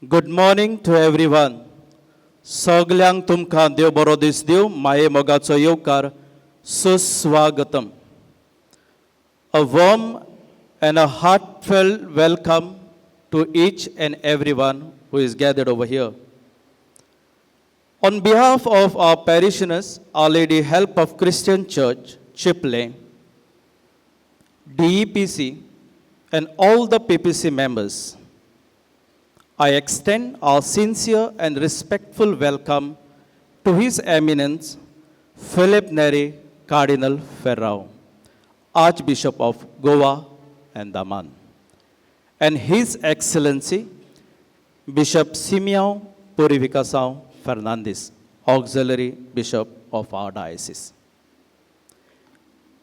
Good morning to everyone. सगल्यांक तुमकां देव बरो दीस दिवं माये मोगाचो येवकार सुस्वागतम. A warm and a heartfelt welcome to each and everyone who is gathered over here. On behalf of our parishioners, Our Lady Help of Christian Church, Chipley, DEPC, and all the PPC members, I extend our sincere and respectful welcome to His Eminence Philip Neri Cardinal Ferrao, Archbishop of Goa and Daman, and His Excellency Bishop Simeão Purificação Fernandes, Auxiliary Bishop of our diocese.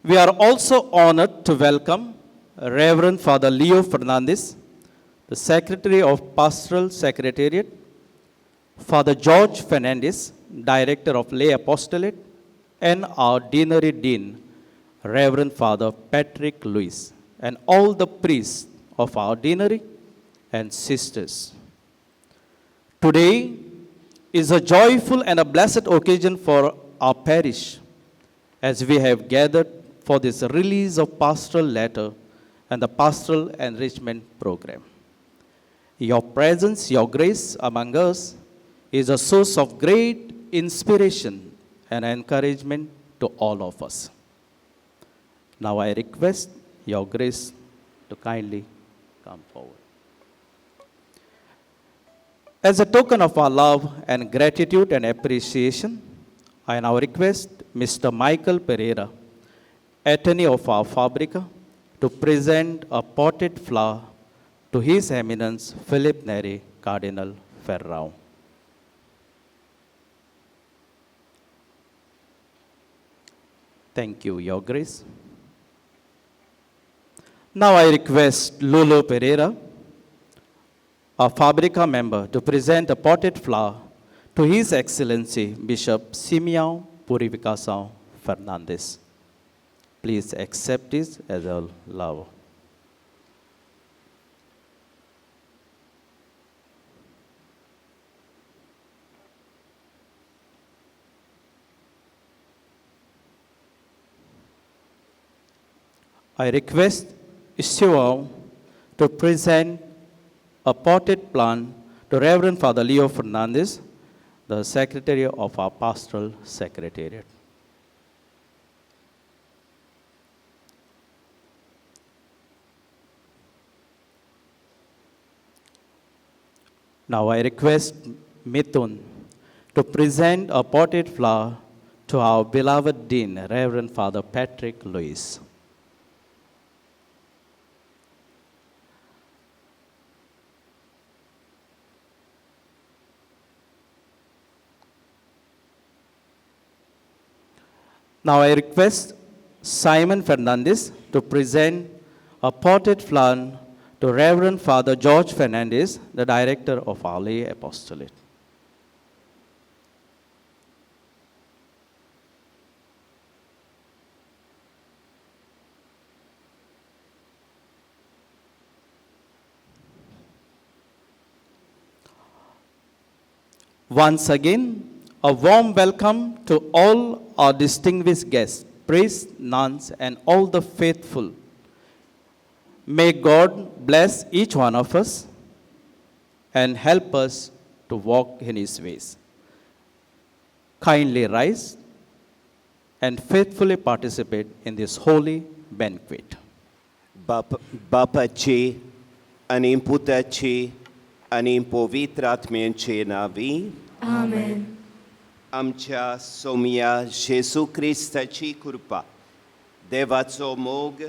We are also honored to welcome Reverend Father Leo Fernandes, the Secretary of Pastoral Secretariat, Father George Fernandes, Director of Lay Apostolate, and our Deanery Dean, Reverend Father Patrick Lewis, and all the priests of our deanery and sisters. Today is a joyful and a blessed occasion for our parish, as we have gathered for this release of pastoral letter and the pastoral enrichment program. Your presence, your grace among us is a source of great inspiration and encouragement to all of us. Now I request your grace to kindly come forward. As a token of our love and gratitude and appreciation, I now request Mr. Michael Pereira, attorney of our Fabrica, to present a potted flower to His Eminence Philip Neri, Cardinal Ferrao. Thank you, Your Grace. Now I request Lulu Pereira, a Fabrica member, to present a potted flower to His Excellency Bishop Simeão Purificação Fernandes. Please accept this as a love. I request Simeão to present a potted plant to Reverend Father Leo Fernandes, the Secretary of our Pastoral Secretariat. Now I request Mithun to present a potted flower to our beloved Dean, Reverend Father Patrick Lewis. Now I request Simon Fernandes to present a potted flower to Reverend Father George Fernandes, the Director of our Lay Apostolate. Once again, a warm welcome to all our distinguished guests, priests, nuns, and all the faithful. May God bless each one of us and help us to walk in His ways. Kindly rise and faithfully participate in this holy banquet. Bapaचे आणि पुताचे आणि पवित्र आत्म्याचे नावी Amen. आमच्या सोम्या येशू ख्रिस्ताची कृपा, देवाचो मोग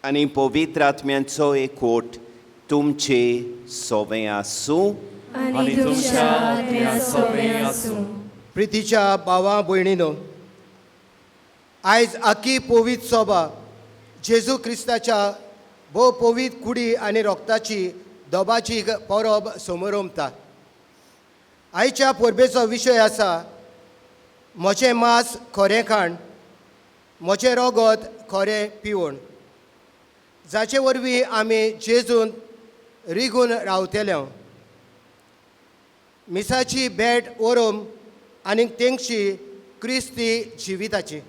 आणि पवित्र आत्म्यांचो एकवट तुमचे सोबे आसूं. आणि तुमच्या आत्म्यासोबत आसूं. प्रितीच्या भावा भयणीनो, आयज आखी पवित्र सभा जेजू क्रिस्ताच्या भोव पवित्र कुडी आनी रोगताची दोबाची परब समोरमता. आयच्या परबेचो विशय आसा म्हजें मांस खरें खाण, म्हजें रगत खरें पिवण, जाचे वरवीं आमी जेजून रिगून रावतले. मिसाची भेट ओरोम आनी तेंगशी क्रिस्ती जिविताची.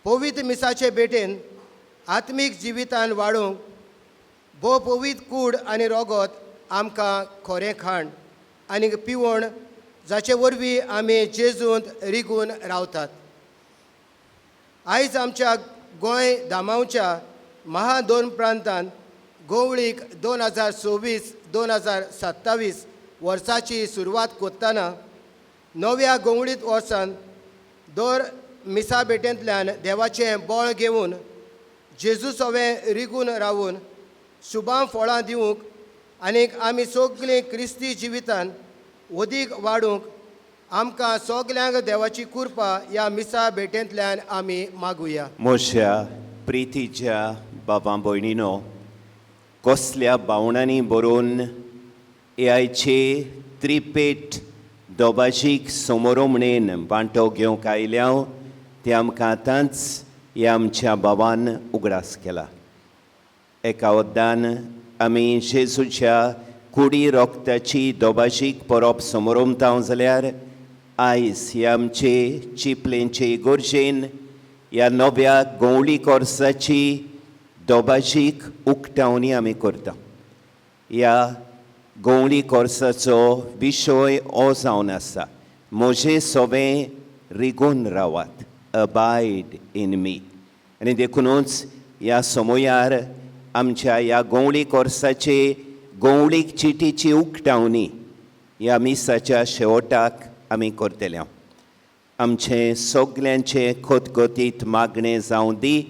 पवित्र मिसाचे भेटेन आत्मीक जिवितान वाडूंक भोव पवित्र कूड आनी रगत आमकां खरें खाण आनी पिवण, जाचे वरवीं आमी जेजूंत रिगून रावतात. आयज आमच्या गोंय धामांवच्या महा दोन प्रांतांत गवळीक 2026-2027 वर्साची सुरवात करतना नव्या गवळीत वर्सान दर मिसा भेटेंतल्यान देवाचें बळ घेवन जेजू सवें रिगून रावून शुभां फळां दिवंक आनीक आमी सगळीं क्रिस्ती जिवितान अदीक वाडूंक आमकां सगल्यांक देवाची कृपा ह्या मिसा भेटेंतल्यान आमी मागुया. म्हज्या प्रितीच्या बाबां भयणीनो, कसल्या भावनांनी बरोवन हे आयचे त्रिपेट दोबाशीक समोरमणेन वांटो घेवंक आयल्या ते आमकां आतांच ह्या आमच्या भावान उगडास केला. एका वद्दान आमी जेजूच्या कुडी रोगताची दोबाशीक परब समोरमता जाल्यार आयज ह्या आमचे चिपलेंचे इगोर्जेन ह्या नव्या गवळी कोर्साची दोबाशीक उक्तावणी आमी करता. ह्या गवळी कोर्साचो विशय हो जावन आसा, म्हजें सोबें रिगून रावात, अबायड इन मी. आनी देखूनच ह्या समयार आमच्या ह्या गवळीक वर्साचे गवळीक चिटीची उक्तावणी ह्या मिसाच्या शेवटाक आमी करतले. आमचे सगल्यांचे खोतखोतीत मागणें जावं दी.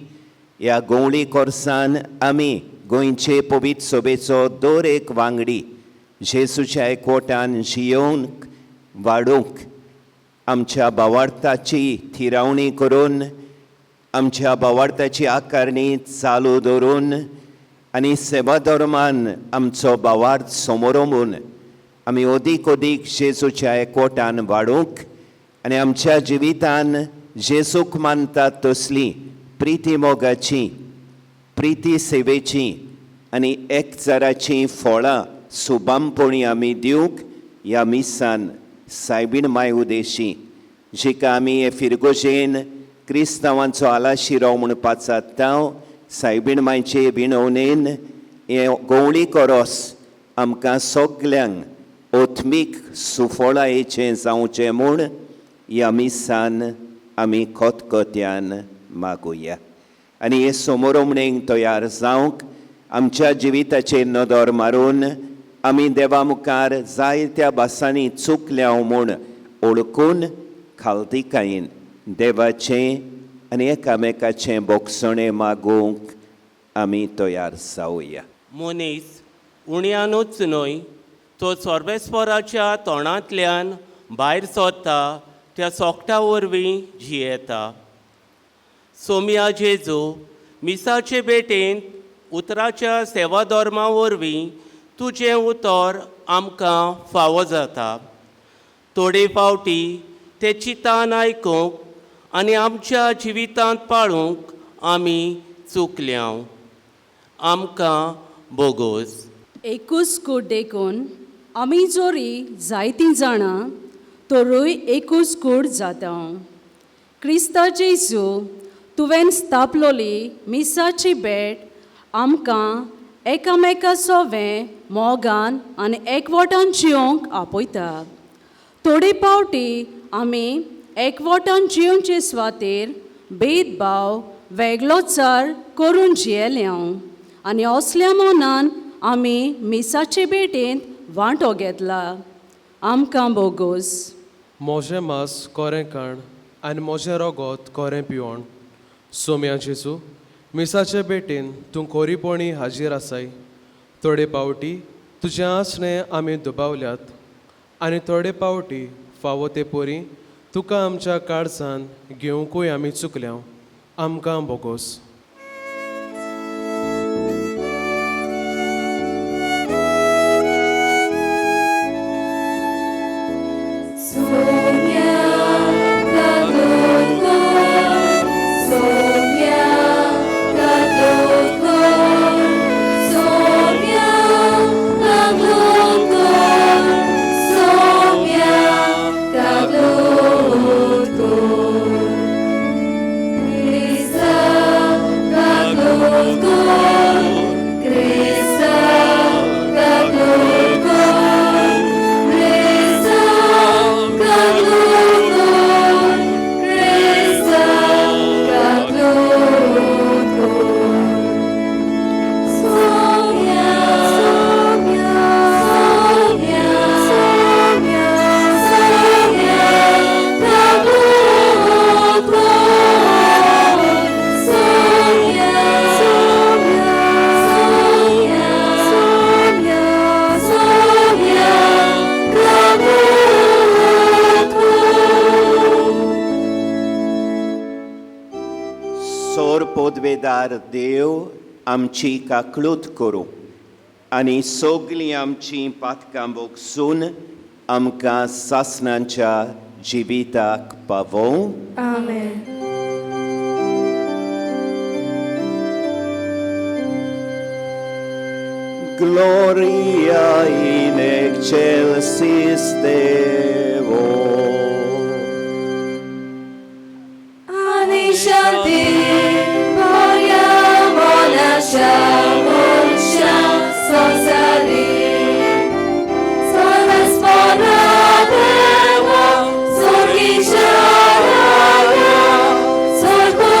ह्या गवळीक वर्सान आमी गोंयचे पवित्र सभेचो दर एक वांगडी जेजूच्या एकवटान जियोवंक वाडूंक आमच्या भावार्थाची थिरावणी करून आमच्या भावार्थाची आकारणी चालू दवरून आनी सेवा धर्मान आमचो भावार्थ समोरमून आमी अदीक जेजूच्या एकवटान वाडूंक आनी आमच्या जिवितान जेजूक मानतात तसली प्रिती मोगाची प्रिती सेवेची आनी एकचाराची फळां सुबामपणी आमी दिवंक ह्या मिसान सायबीण माय उदेशी जिका आमी हे फिरगोशेन क्रिस्तांवांचो आलाशिरो म्हूण पाचात्तांव सायबीण मायचे विणवणेन हे गवळी कोरोस आमकां सगल्यांक ओत्मीक सुफळायेचें जावचें म्हूण ह्या मिसान आमी खोतखोत्यान मागुया. आनी हे समोरमणेक तयार जावंक आमच्या जिविताचेर नदर मारून आमी देवा मुखार जायत्या भासांनी चुकल्या म्हूण ओळखून खालतिकायेन देवाचें आनी एकामेकाचें बोगसणें मागूंक आमी तयार जावया. मनीस उणयानूच न्हय तो सर्वेस्पराच्या तोंडांतल्यान भायर सरता त्या सोकटा वरवीं जियेता. सोम्या जेजू मिसाचे भेटेंत उतराच्या सेवा धर्मा वरवीं तुजें उतर आमकां फावो जाता. थोडे फावटी ते चितान आयकूंक आनी आमच्या जिवितांत पाळूंक आमी चुकल्यांव. आमकां बोगोस. एकूच कूड देखून आमी जोरी जायतीं जाणां तोरूय एकूच कूड जाता. क्रिस्ता जेजू तुवें स्थापलोली मिसाची भेट आमकां एकामेका मोगान आनी एकवटान जियोंक आपयता. थोडे फावटी आमी एकवटान जियोवचे सुवातेर भेदभाव वेगळोचार करून जियेल्यांव आनी असल्या मनान आमी मिसाचे भेटेंत वांटो घेतला. आमकां बोगोस. म्हजें मांस कोरें खाण आनी म्हजें रगत कोरें पिवण. सोम्या जेजू मिसाचे भेटेन तूं खोरीपणी हाजीर आसाय. थोडे फावटी तुजें आसणें आमी दुबावल्यात आनी थोडे फावटी फावो ते पोरी तुका आमच्या काळजान घेवंकूय आमी चुकल्यांव. आमकां बोगोस. पोदवेदार देव आमची काकळूत करूं आनी सगलीं आमची पातकां बोगसून आमकां सासणांच्या जिविताक पावों. Amen. Gloria in excelsis Deo. Ani shanti vogliamo lasciamoci sonsari. Sono sponatevo, sorghi c'era, sorgo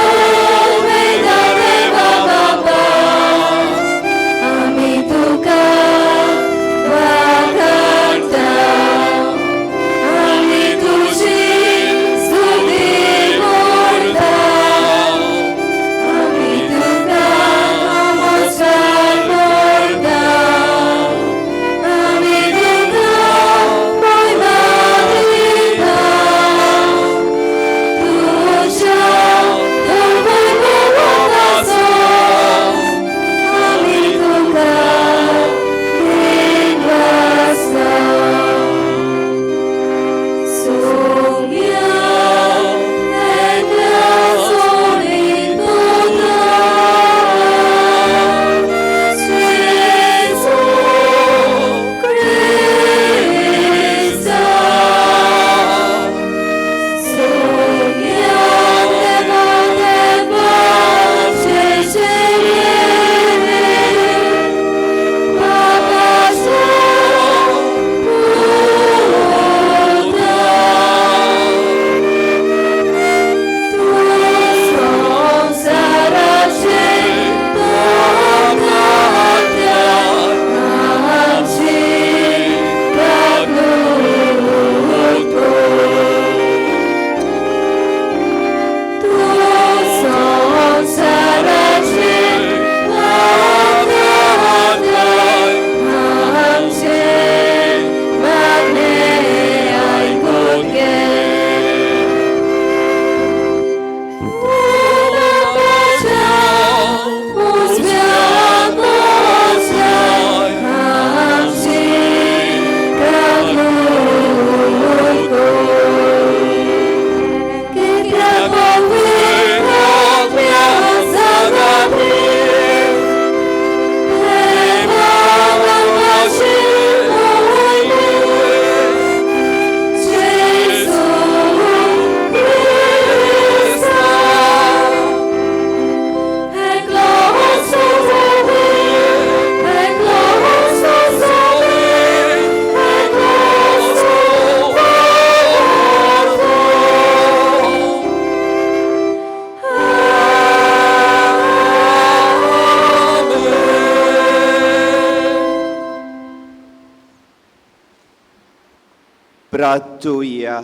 Bratuja.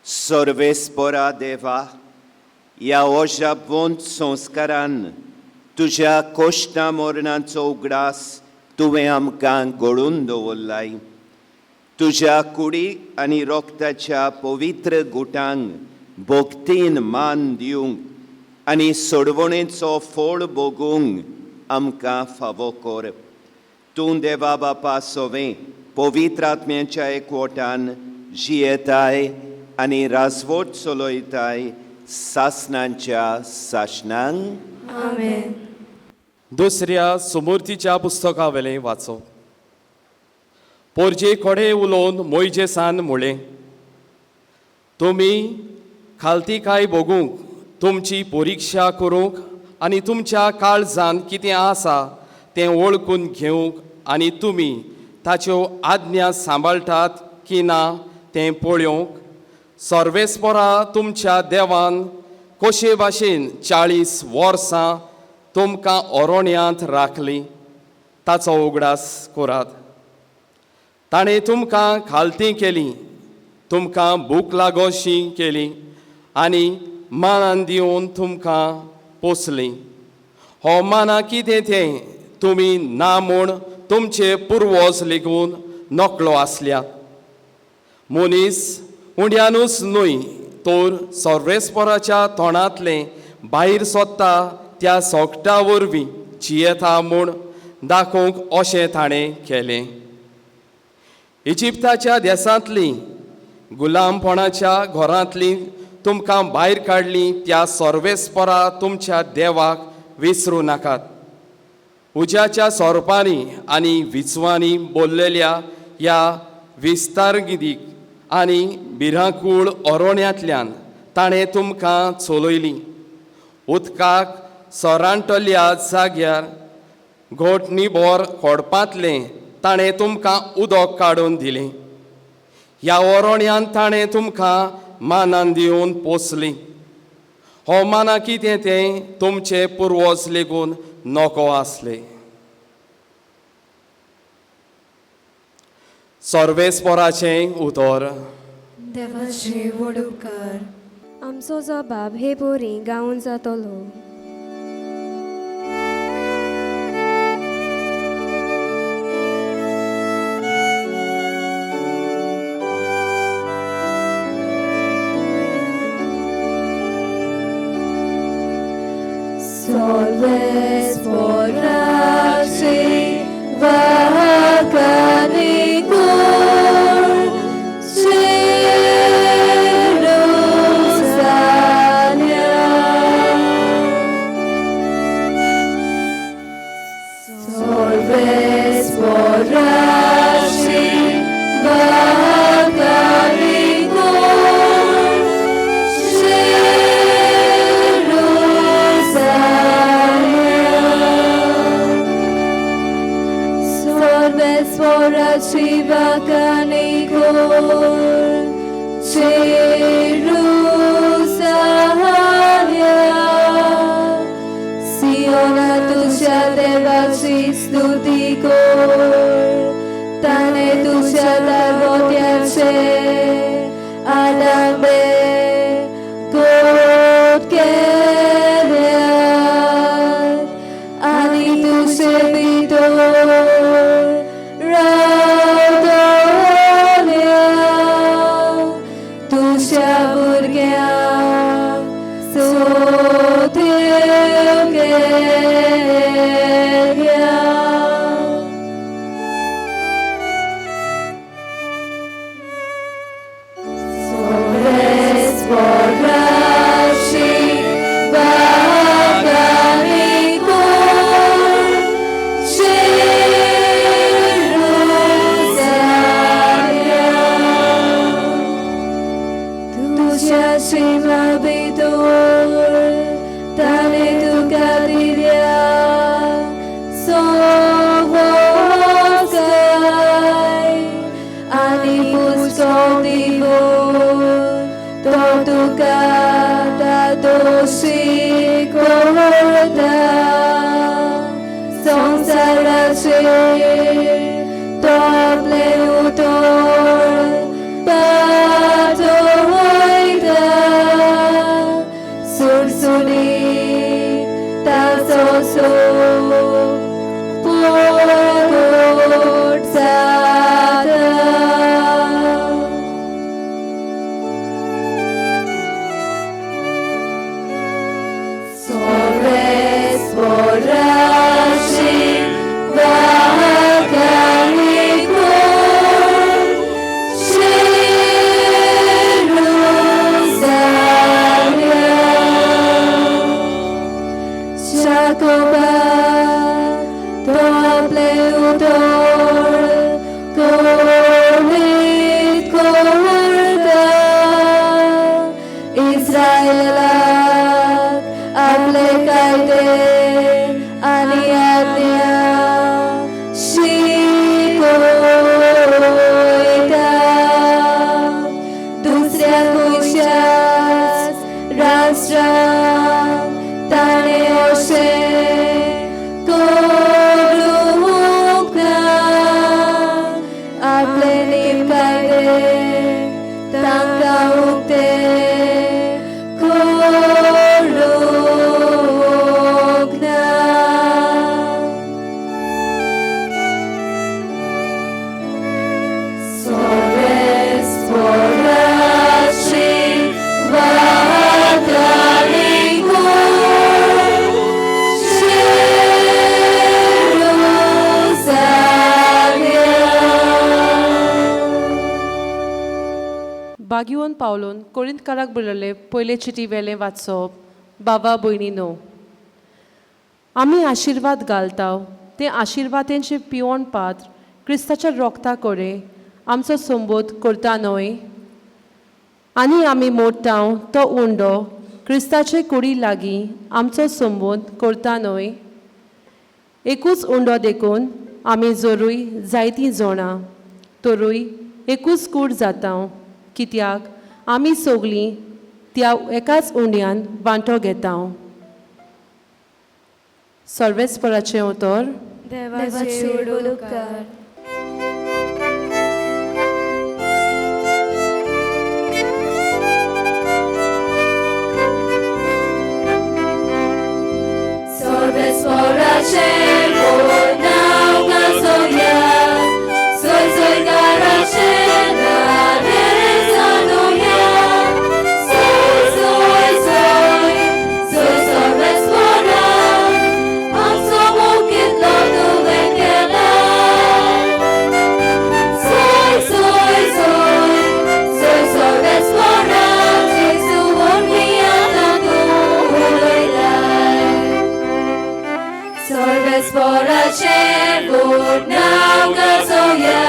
सर्वेस्परा देवा, ह्या ओशाबोंत संस्कारान तुज्या कोश्टा मोरणाचो उगडास तुवें आमकां घडोवन दवरलाय. तुज्या कुडीक आनी रोगताच्या पवित्र गुटांक भोगतीन मान दिवंक आनी सोडवणेचो फळ भोगूंक आमकां फावो कर. तूं देवा बापा सोवें पवित्र आत्म्याच्या एकवटान जियेताय आनी राजवट चलयताय सासणांच्या सासणांक. आमेन. दुसऱ्या सुमूर्तीच्या पुस्तका वेलें वाचो. पोरजे कोडे उलोवन मोइजेसान म्हळें, तुमी खालतीकाय भोगूंक, तुमची परिक्षा करूंक आनी तुमच्या काळजान कितें आसा तें वळखून घेवंक आनी तुमी ताच्यो आज्ञा सांबाळटात की ना तें पळोवंक सर्वेस्परा तुमच्या देवान कशे भाशेन 40 वर्सां तुमकां ओरोण्यांत राखली ताचो उगडास करात. ताणें तुमकां खालती केली, तुमकां भूक लागोशी केली आनी मानान दिवन तुमकां पोसली. हो माना कितें तें तुमी ना म्हूण तुमचे पुर्वज लेगून नकळो आसल्यात. मनीस उंड्यानूच न्हय तर सर्वेस्पराच्या तोंडांतलें भायर सोदता त्या सोगटा वरवीं जियेता म्हूण दाखोवंक अशें ताणें केलें. इजिप्ताच्या देसांतलीं गुलामपणाच्या घरांतलीं तुमकां भायर काडलीं त्या सर्वेस्परा तुमच्या देवाक विसरूं नाकात. उज्याच्या सोरपांनी आनी विचवांनी बोललेल्या ह्या विस्तारगिरीक आनी भिरांकूळ ओरोण्यांतल्यान ताणें तुमकां चलयलीं. उदकाक सोरांटल्या जाग्यार घोटणीभर खोडपांतलें ताणें तुमकां उदक काडून दिलें. ह्या ओरोण्यांत ताणें तुमकां मानान दिवन पोसलीं. हो माना कितें तें तुमचे पुर्वज लेगून नको आसले. सर्वेस्पराचें उतर. देवाचे व्हड उपकार. आमचो जबाब हे पोरी गावून जातलो. सर्वेस्पराचे वाहकाने कोण Jerusalem. सर्वेस्पराचे वाहकाने कोण सर्वेस्पराची वाहकाने कोण Jerusalem. सियोना तुझ्या देवाची स्तुती कर. ताणे तुझ्या दागोट्याचे आडांबे गोड केल्यात आनी तुझे भितर रावतल्या. तुझ्या भुरग्यांक सोदून गेल्या. सर्वेस्पराची वाहकाने कोण Jerusalem. तुझ्या सीमा भितर ताणे तुका दिल्या सवकाय आनी पुस्तक दिवून तो तुका दोशी करता. संसाराचे असो पोट जाता Sorves voraci vaganicum Jerusalem Jacoba dobleutor colit corda Israelak आपले कायदे आणि आज्ञा शिकवता दुसऱ्या खुशास राष्ट्रांक ताणे अशें करूंक ना आपले नेम कायदे तांकां उक्ते बागिवून पावलून कोरिंथकाराक बरयल्ले पयले चिटी वेलें वाचप बाबा भयणीनो आमी आशिर्वाद घालताव ते आशिर्वादांचे पिवण पात्र क्रिस्ताच्या रोगता कोरे आमचो संबोध करता न्हय आनी आमी मोडटाव तो उंडो क्रिस्ताचे कुडी लागीं आमचो संबोध करता न्हय एकूच उंडो देखून आमी जोरूय जायतीं जोणां तोरूय एकूच कूड जाता कित्याक आमी सगलीं त्या एकाच उंड्यान वांटो घेता सर्वेस्पराचें उतर देवाचे उडोवकार Sorvesporace naw gazoya soy soy garace na derezadoya soy soy soy soy sorvespora am somokit lodu vekela soy soy soy soy sorvespora Jesu ormiata tu uloilai Sorvesporace naw gazoya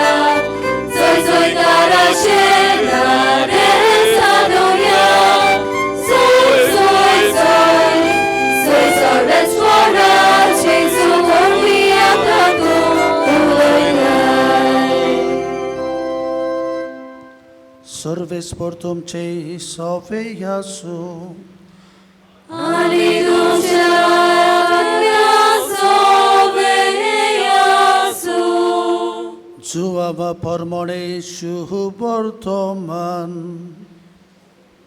soy soy garace na derezadoya soy soy soy soy sorvespora Jesu ormiata tu uloilai Sorvespor तुमचे सोफे यासू Ani dușea soveyasu जुआवा परमणे शुभवर्तमान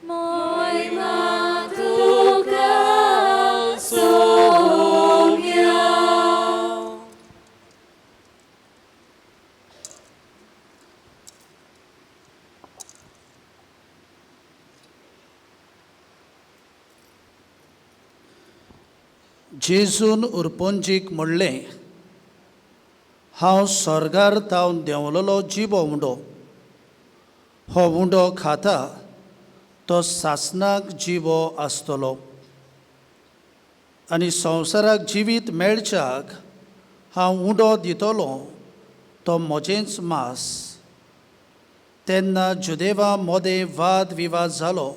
Moi matuka somia जेजून उरपोंजीक म्हणलें हांव स्वर्गार तावन देंवलोलो जिबो undo हो undo खाता तो सासनाक जिबो आसतलो आनी संवसाराक जिवीत मेळच्याक हांव उंडो दितलो तो म्हजेंच मास तेन्ना जुदेवा मोदें वाद विवाद जालो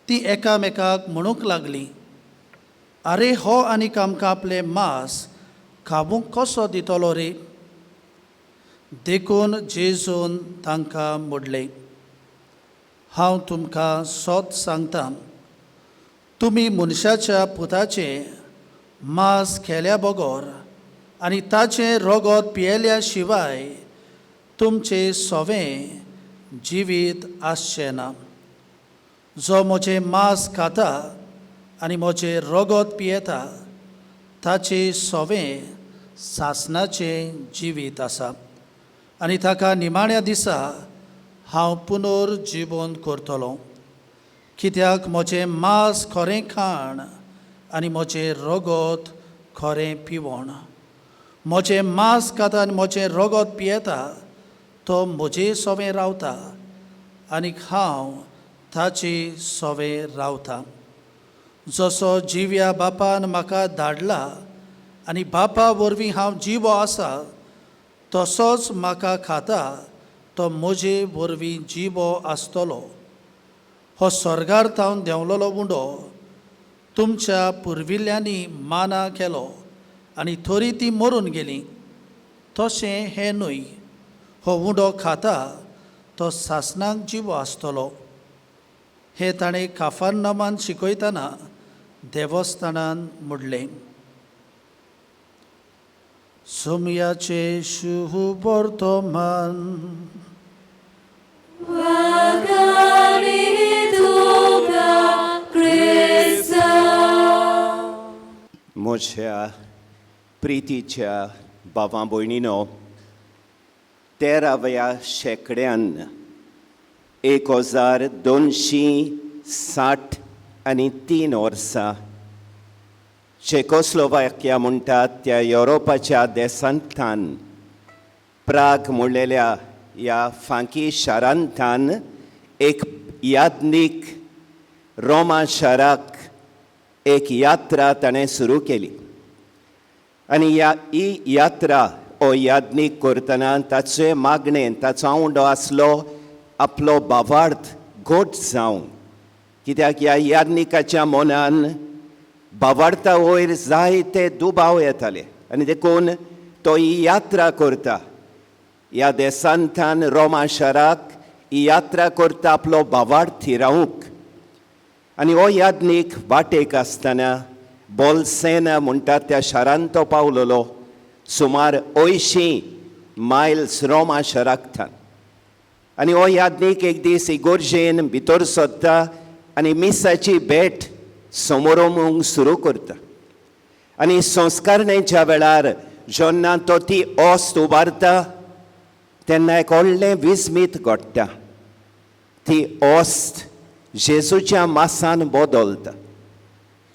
ती एकामेकाक म्हणूंक लागलीं आरे हो आनीक आमकां आपलें मास खावूंक कसो दितलो रे देखून जेजून तांकां म्हणलें हांव तुमकां सोत सांगतां तुमी मनशाच्या पुताचें मास केल्या बगोर आनी ताचें रगत पियेल्या शिवाय तुमचें सोवें जिवीत आसचें ना जो म्हजें मास खाता आनी म्हजें रगत पियेता ताचे सोवें सासणाचें जिवीत आसा आनी ताका निमाण्या दिसा हांव पुनर्जीवन करतलों, कित्याक म्हजें मांस खरें खाण आनी म्हजें रगत खरें पिवण. म्हजें मांस खाता आनी म्हजें रगत पियेता तो म्हजें सोवें रावता आनीक हांव ताचे सोवें रावता. जसो जिव्या बापान म्हाका धाडला आनी बापा वरवीं हांव जिवो आसा, तसोच म्हाका खाता तो म्हजे वरवीं जिवो आसतलो. हो स्वर्गार थावन देंवलोलो उंडो तुमच्या पुर्विल्ल्यांनी माना केलो आनी थोडी ती मरून गेली, तशें हें न्हय. हो उंडो खाता तो सासणाक जिवो आसतलो. हें ताणें काफारनामान शिकयतना देवस्थानान म्हणलें. सोमयाचे शुभ वर्तमान. Wagani tuka Krista. म्हज्या प्रितीच्या भावां भयणीनो, 13व्या शेंकड्यान 1263 वर्सां चेकोस्लोवाकिया म्हणटात त्या युरोपाच्या देशांतल्यान प्राग म्हणलेल्या ह्या फांकी शारांतल्यान एक याज्ञीक रोमा शाराक एक यात्रा ताणें सुरू केली. आनी ही यात्रा हो याज्ञीक करतना ताचे मागणेन ताचो उंडो आसलो आपलो भावार्थ घोट जावं, कित्याक ह्या याज्ञिकाच्या मनान भावार्था वयर जायते दुबाव येताले आनी देखून तो ही यात्रा करता. ह्या देशांतल्यान रोमा शाराक ही यात्रा करता आपलो भावार्थ थिरावंक. आनी हो याज्ञीक वाटेक आसतना बोल्सेना म्हणटात त्या शारांत तो पावलोलो, सुमार 80 मायल्स रोमा शाराकथान. आनी हो याज्ञीक एक दीस इगोर्जेन भितर सोदता आनी मिसाची भेट समोरोवंक सुरू करता. आनी संस्कारणेच्या वेळार जेन्ना तो ती ओस्त उबारता तेन्ना एक व्हडलें विस्मीत घडटा. ती ओस्त जेजूच्या मासान बदलता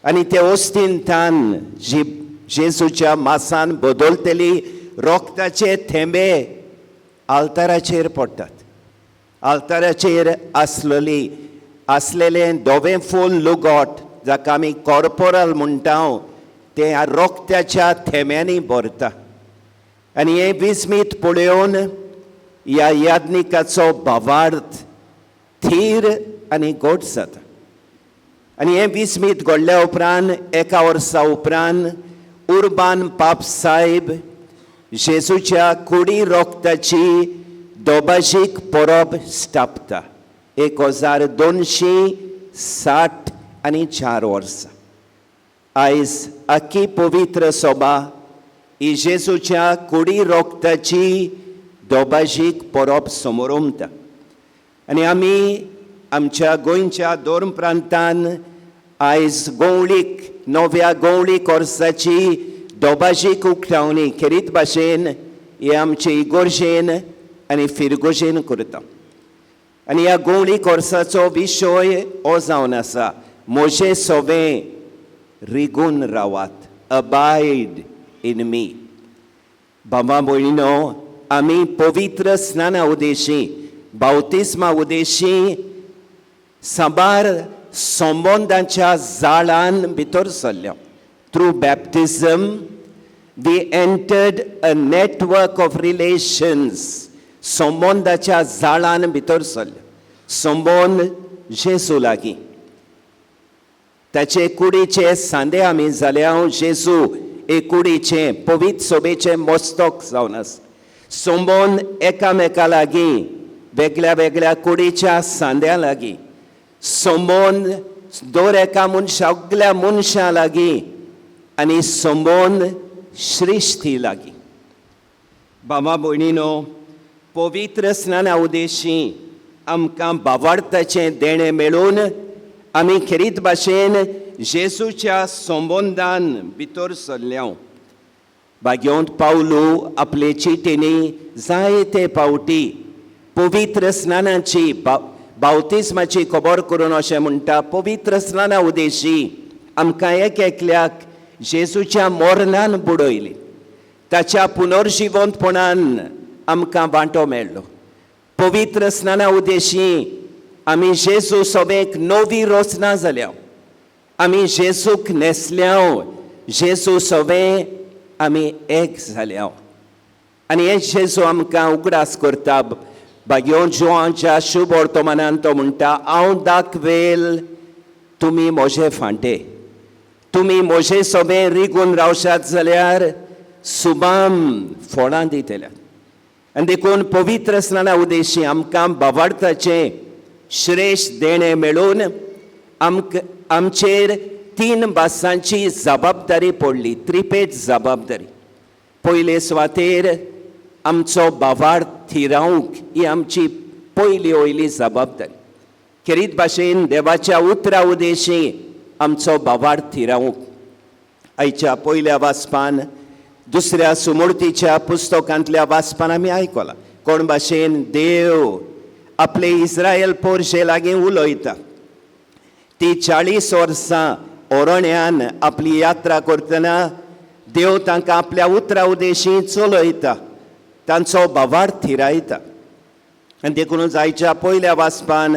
आनी ते ओस्तींतल्यान जी जेजूच्या मासान बदलतली रोगताचे थेंबे आल्ताराचेर पडटात. आल्ताराचेर आसलेलें धवें फूल लुगोट जाका आमी कॉर्पोरल म्हणटा तें ह्या रोगत्याच्या थेंब्यांनी भरता. आनी हें विस्मीत पळोवन ह्या याज्ञिकाचो भावार्थ थीर आनी गोड जाता. आनी हें विस्मीत घडल्या उपरांत एका वर्सा उपरांत उर्बान पाप साहेब जेजूच्या कुडी रोगताची दोबाशीक परब स्थापता 1264 वर्सां. आयज आख्खी पवित्र सभा ही जेजूच्या कुडी रोगताची दोबाशीक परब समोरमता. आनी आमी आमच्या गोंयच्या दोन प्रांतान आयज गवळीक नव्या गवळीक वर्साची दोबाशीक उक्तावणी खेरीत भाशेन हे आमचे इगोर्जेन आनी फिरगोजेन करता. आनी ह्या गवळीक वर्साचो विशय हो जावन आसा, म्हजें सोवें रिगून रावात, अबायड इन मी. भावा भयणीनो, आमी पवित्र स्नाना उदेशी बावतिस्मा उदेशी साबार संबंदांच्या जाळान भितर सरल्या. Through baptism we entered a network of relations. संबंदाच्या जाळान भितर सरल्या. संबंद जेजू लागीं, ताचे कुडीचे सांदे आमी जाल्या. जेजू एक कुडीचे पवित्र सोबेचे मस्तक जावन आसा. संबंद एकामेका लागीं, वेगळ्या वेगळ्या कुडीच्या सांद्या लागीं. संबंद दर एका सगळ्या मनशां लागीं आनी संबंद श्रिश्ती लागीं. भावा भयणीनो, पवित्र स्नाना उदेशी आमकां भावार्थाचें देणें मेळून आमी खेरीत भाशेन जेजूच्या संबंदान भितर सरल्याव भाग्योंत पावलो आपले चिटेनी जायते पावटी पवित्र स्नानाची बावतिस्माची खबर करून अशें म्हणटा पवित्र स्नाना उदेशी आमकां एक एकल्याक जेजूच्या मरणान बुडयली ताच्या पुनर्जिवंतपणान आमकां वांटो मेळ्ळो पवित्र स्नाना उदेशी आमी जेजू सोबेक नवी रचना जाल्या आमी जेजूक नेसल्या जेजू सोबे आमी एक जाल्या आनी हे जेजू आमकां उगडास करता भाग्यो जोआच्या शुभ वर्तमानान तो म्हणटा हांव दाखवेल तुमी म्हजे फांटे तुमी म्हजे सोबे रिगून रावशात जाल्यार सुबाम फळां दितल्यात आनी देखून पवित्र स्नाना उदेशी आमकां बाबार्थाचें श्रेश्ठ देणें मेळून आमचेर 3 बासांची जबाबदारी पडली त्रिपेट जबाबदारी पयले सुवातेर आमचो बाबार्थ थिरावंक ही आमची पयली वयली जबाबदारी खेरीत भाशेन देवाच्या उतरा उदेशी आमचो बाबार्थ थिरावंक आयच्या पयल्या वाचपान दुसऱ्या सुमूर्तीच्या पुस्तकांतल्या वाचपान आमी आयकलां कोण भाशेन देव आपले इस्रायल पोरशे लागीं उलयता ती 40 वर्सां ओरोण्यान आपली यात्रा करतना देव तांकां आपल्या उतरा उदेशी चलयता तांचो बाबार्थ थिरायता आनी देखूनच आयच्या पयल्या वाचपान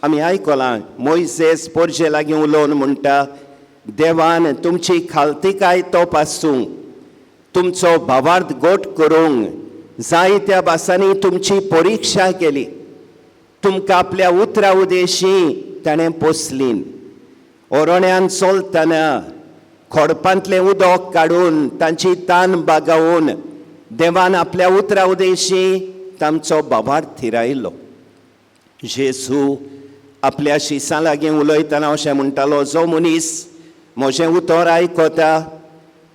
आमी आयकलां मोइसेस पोरशे लागीं उलोवन म्हणटा देवान तुमची खालतिकाय तपासूंक तुमचो बाबार्थ गोट करूंक जायत्या भासांनी तुमची परिक्षा केली तुमकां आपल्या उतरा उदेशी ताणें पोसलीन ओरोण्यान चलतना खोडपांतलें उदक काडून तांची तान बागावून देवान आपल्या उतरा उदेशी तांचो बाबार्थ थिरायलो जेजू आपल्या शिसां लागीं उलयतना अशें म्हणटालो जो मनीस म्हजें उतर आयकता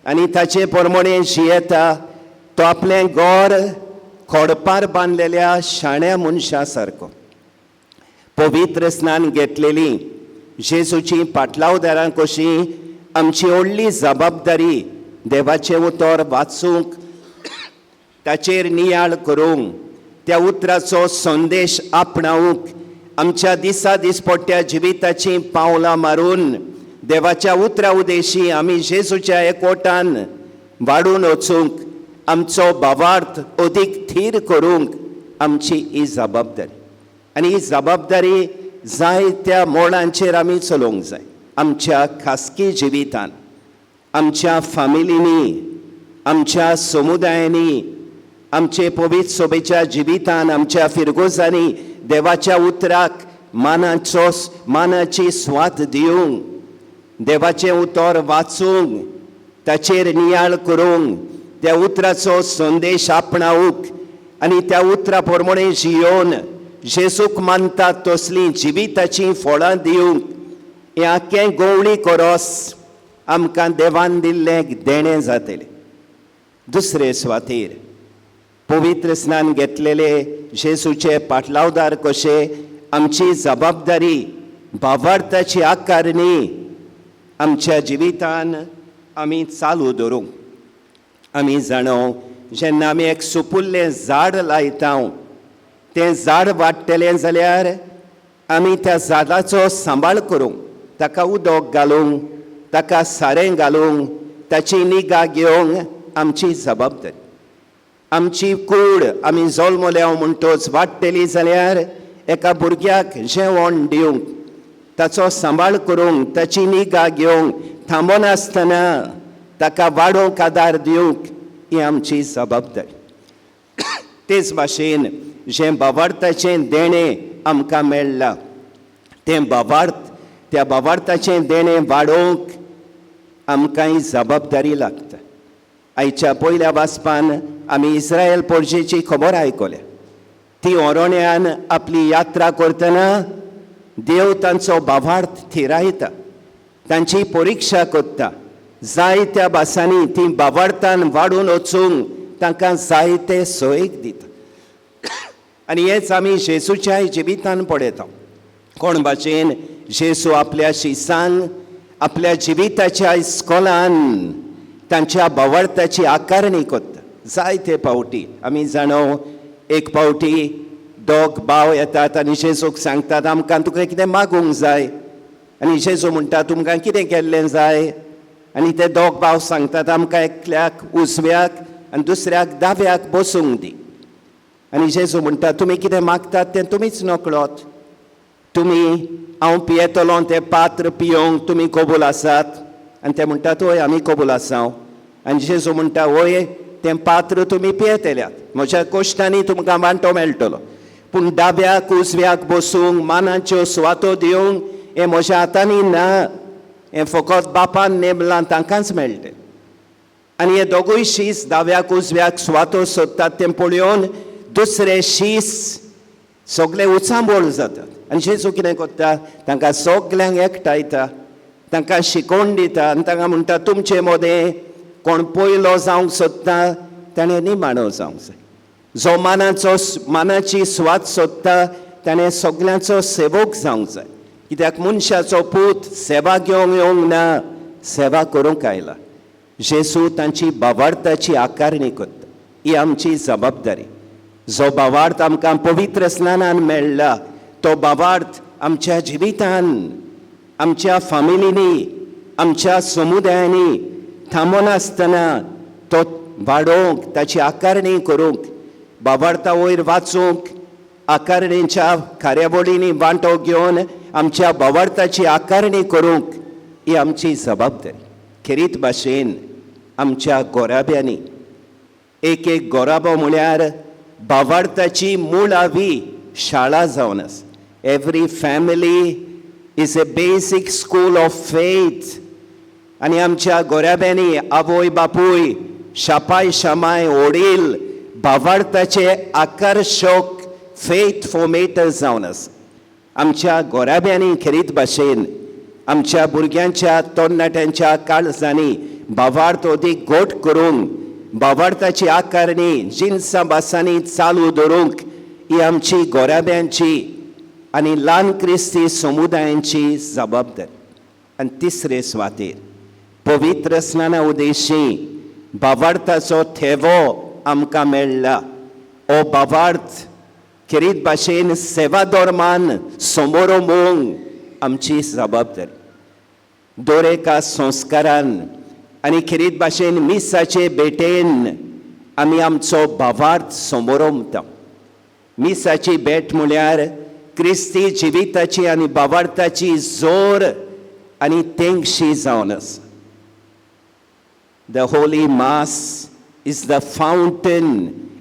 आनी ताचे प्रमाणे जियेता तो आपलें घर खोडपार बांदलेल्या शाण्या मनशा सारको पवित्र स्नान घेतलेली जेजूची पाटलावदारां कशी आमची व्हडली जबाबदारी देवाचें उतर वाचूंक ताचेर नियाळ करूंक त्या उतराचो संदेश आपणावंक आमच्या दिसा दिसपट्ट्या जिविताची पावलां मारून देवाच्या उतरा उदेशी आमी जेजूच्या एकवटान वाडून वचूंक आमचो बाबार्थ अदीक थीर करूंक आमची ही जबाबदारी आनी ही जबाबदारी जायत्या मोडांचेर आमी चलोवंक जाय आमच्या खासगी जिवितान आमच्या फामिलींनी आमच्या समुदायांनी आमचे पवित्र सोबेच्या जिवितान आमच्या फिरगोजांनी देवाच्या उतराक मानाची स्वात दिवंक देवाचें उतर वाचूंक ताचेर नियाळ करूंक त्या उतराचो संदेश आपणावंक आनी त्या उतरा प्रमाणे जियोवन जेजूक मानतात तसली जिविताची फळां दिवंक हें आख्खें गवळी कोरोस आमकां देवान दिल्लें देणें जातलें दुसरे सुवातेर पवित्र स्नान घेतलेले जेजूचे पाटलावदार कशे आमची जबाबदारी बाबार्थाची आकारणी आमच्या जिवितान आमी चालू दवरूंक आमी जाणो जेन्ना आमी एक सुपुल्लें झाड लायता तें झाड वाडटलें जाल्यार आमी त्या झाडाचो सांबाळ करूंक ताका उदक घालूंक ताका सारें घालूंक ताची निगा घेवंक आमची जबाबदारी आमची कूड आमी जल्मल्या म्हणटोच वाडटली जाल्यार एका भुरग्याक जेवण दिवंक ताचो सांबाळ करूंक ताची निगा घेवंक थांबोन आसतना ताका वाडोवंक आदार दिवंक ही आमची जबाबदारी तेच भाशेन जें बाबार्थाचें देणें आमकां मेळ्ळां तें त्या बाबार्थाचें देणें वाडोवंक आमकां ही जबाबदारी लागता आयच्या पयल्या वाचपान आमी इस्रायल पोरशेची खबर आयकल्या ती ओरोण्यान आपली यात्रा करतना देव तांचो बाबार्थ थिरायता तांची परिक्षा करता जायत्या भासांनी ती बाबार्थान वाडून वचूंक तांकां जायते सोयेक दिता आनी हेच आमी जेजूच्या जिवितान पळयता कोण भाशेन जेजू आपल्या शिसांक आपल्या जिविताच्या इस्कॉलान तांच्या बावळताची आकारणी करता. जायते पावटी आमी जाणो एक पावटी दोग भाव येतात आनी जेजूक सांगतात आमकां तुका कितें मागूंक जाय. आनी जेजू म्हणटा तुमकां कितें केल्लें जाय. आनी ते दोग भाव सांगतात आमकां एकल्याक उजव्याक आनी दुसऱ्याक दाव्याक बसूंक दी. आनी जेजू म्हणटा तुमी कितें मागतात तें तुमीच नकळोत. तुमी हांव पियेतलो तें पात्र पियोंक तुमी कबूल आसात. आनी ते म्हणटात वय आमी कबूल आसा. आनी जेजू म्हणटा वय तें पात्र तुमी पियेतल्यात, म्हज्या कोश्टांनी तुमकां वांटो मेळटलो. पूण दाव्याक उजव्याक बसूंक मानाच्यो सुवातो दिवंक हें म्हज्या हातांनी ना. हें फकत बापान नेमलां तांकांच मेळटलें. आनी हे दोगूय शीस दाव्याक उजव्याक सुवातो सोदतात तें पळोवन दुसरे शीस सगळे उचांबोळ जातात. आनी जेजू कितें करता तांकां सगल्यांक एकठायता, तांकां शिकोवन दिता आनी तांकां म्हणटा तुमचे मदें कोण पयलो जावंक सोदता ताणें निमाणो जावंक जाय. जो मानाची सुवात सोदता ताणें सगल्यांचो सेवक जावंक जाय. कित्याक मनशाचो पूत सेवा घेवंक येवंक ना, सेवा करूंक आयला. जेजू तांची बावार्थाची आकारणी करता. ही आमची जबाबदारी. जो बावार्थ आमकां पवित्र स्नानान मेळ्ळा तो बावार्थ आमच्या जिवितान, आमच्या फामिलींनी, आमच्या समुदायांनी थांबोन आसतना तो वाडोवंक, ताची आकारणी करूंक, बावार्था वयर वाचूंक, आकारणीच्या कार्यावळींनी वांटो घेवन आमच्या बावार्थाची आकारणी करूंक ही आमची जबाबदारी. खेरीत भाशेन आमच्या गोराब्यांनी एक गोराबो म्हळ्यार बावार्थाची मुळावी शाळा जावन आसा. एवरी फॅमिली इज ए बेसीक स्कूल ऑफ फेथ. आनी आमच्या गोराब्यांनी आवय बापूय, शापाय शामाय, वडील बावार्थाचे आकर्शक फेथ फॉर्मेटर जावन आसा. आमच्या गोराब्यांनी खेरीत भाशेन आमच्या भुरग्यांच्या तरणाट्यांच्या काळजांनी बावार्थ अदीक घोट करूंक, बावार्थाची आकारणी जिन्सां बासांनी चालू दवरूंक ही आमची गोराब्यांची आनी ल्हान क्रिस्ती समुदायांची जबाबदारी. आनी तिसरे सुवातेर पवित्र स्नाना उदेशी बावार्थाचो थेवो आमकां मेळ्ळा. हो बावार्थ खेरीत भाशेन सेवा धर्मान समोर मोवंक आमची जबाबदारी. दर एका संस्कारान आनी खेरीत भाशेन मिसाचे भेटेन आमी आमचो बावार्थ समोर उमता. मिसाची भेट म्हळ्यार क्रिस्ती जिविताची आनी बावार्थाची जोर आनी तेंगशी जावन आसा. The Holy Mass is the fountain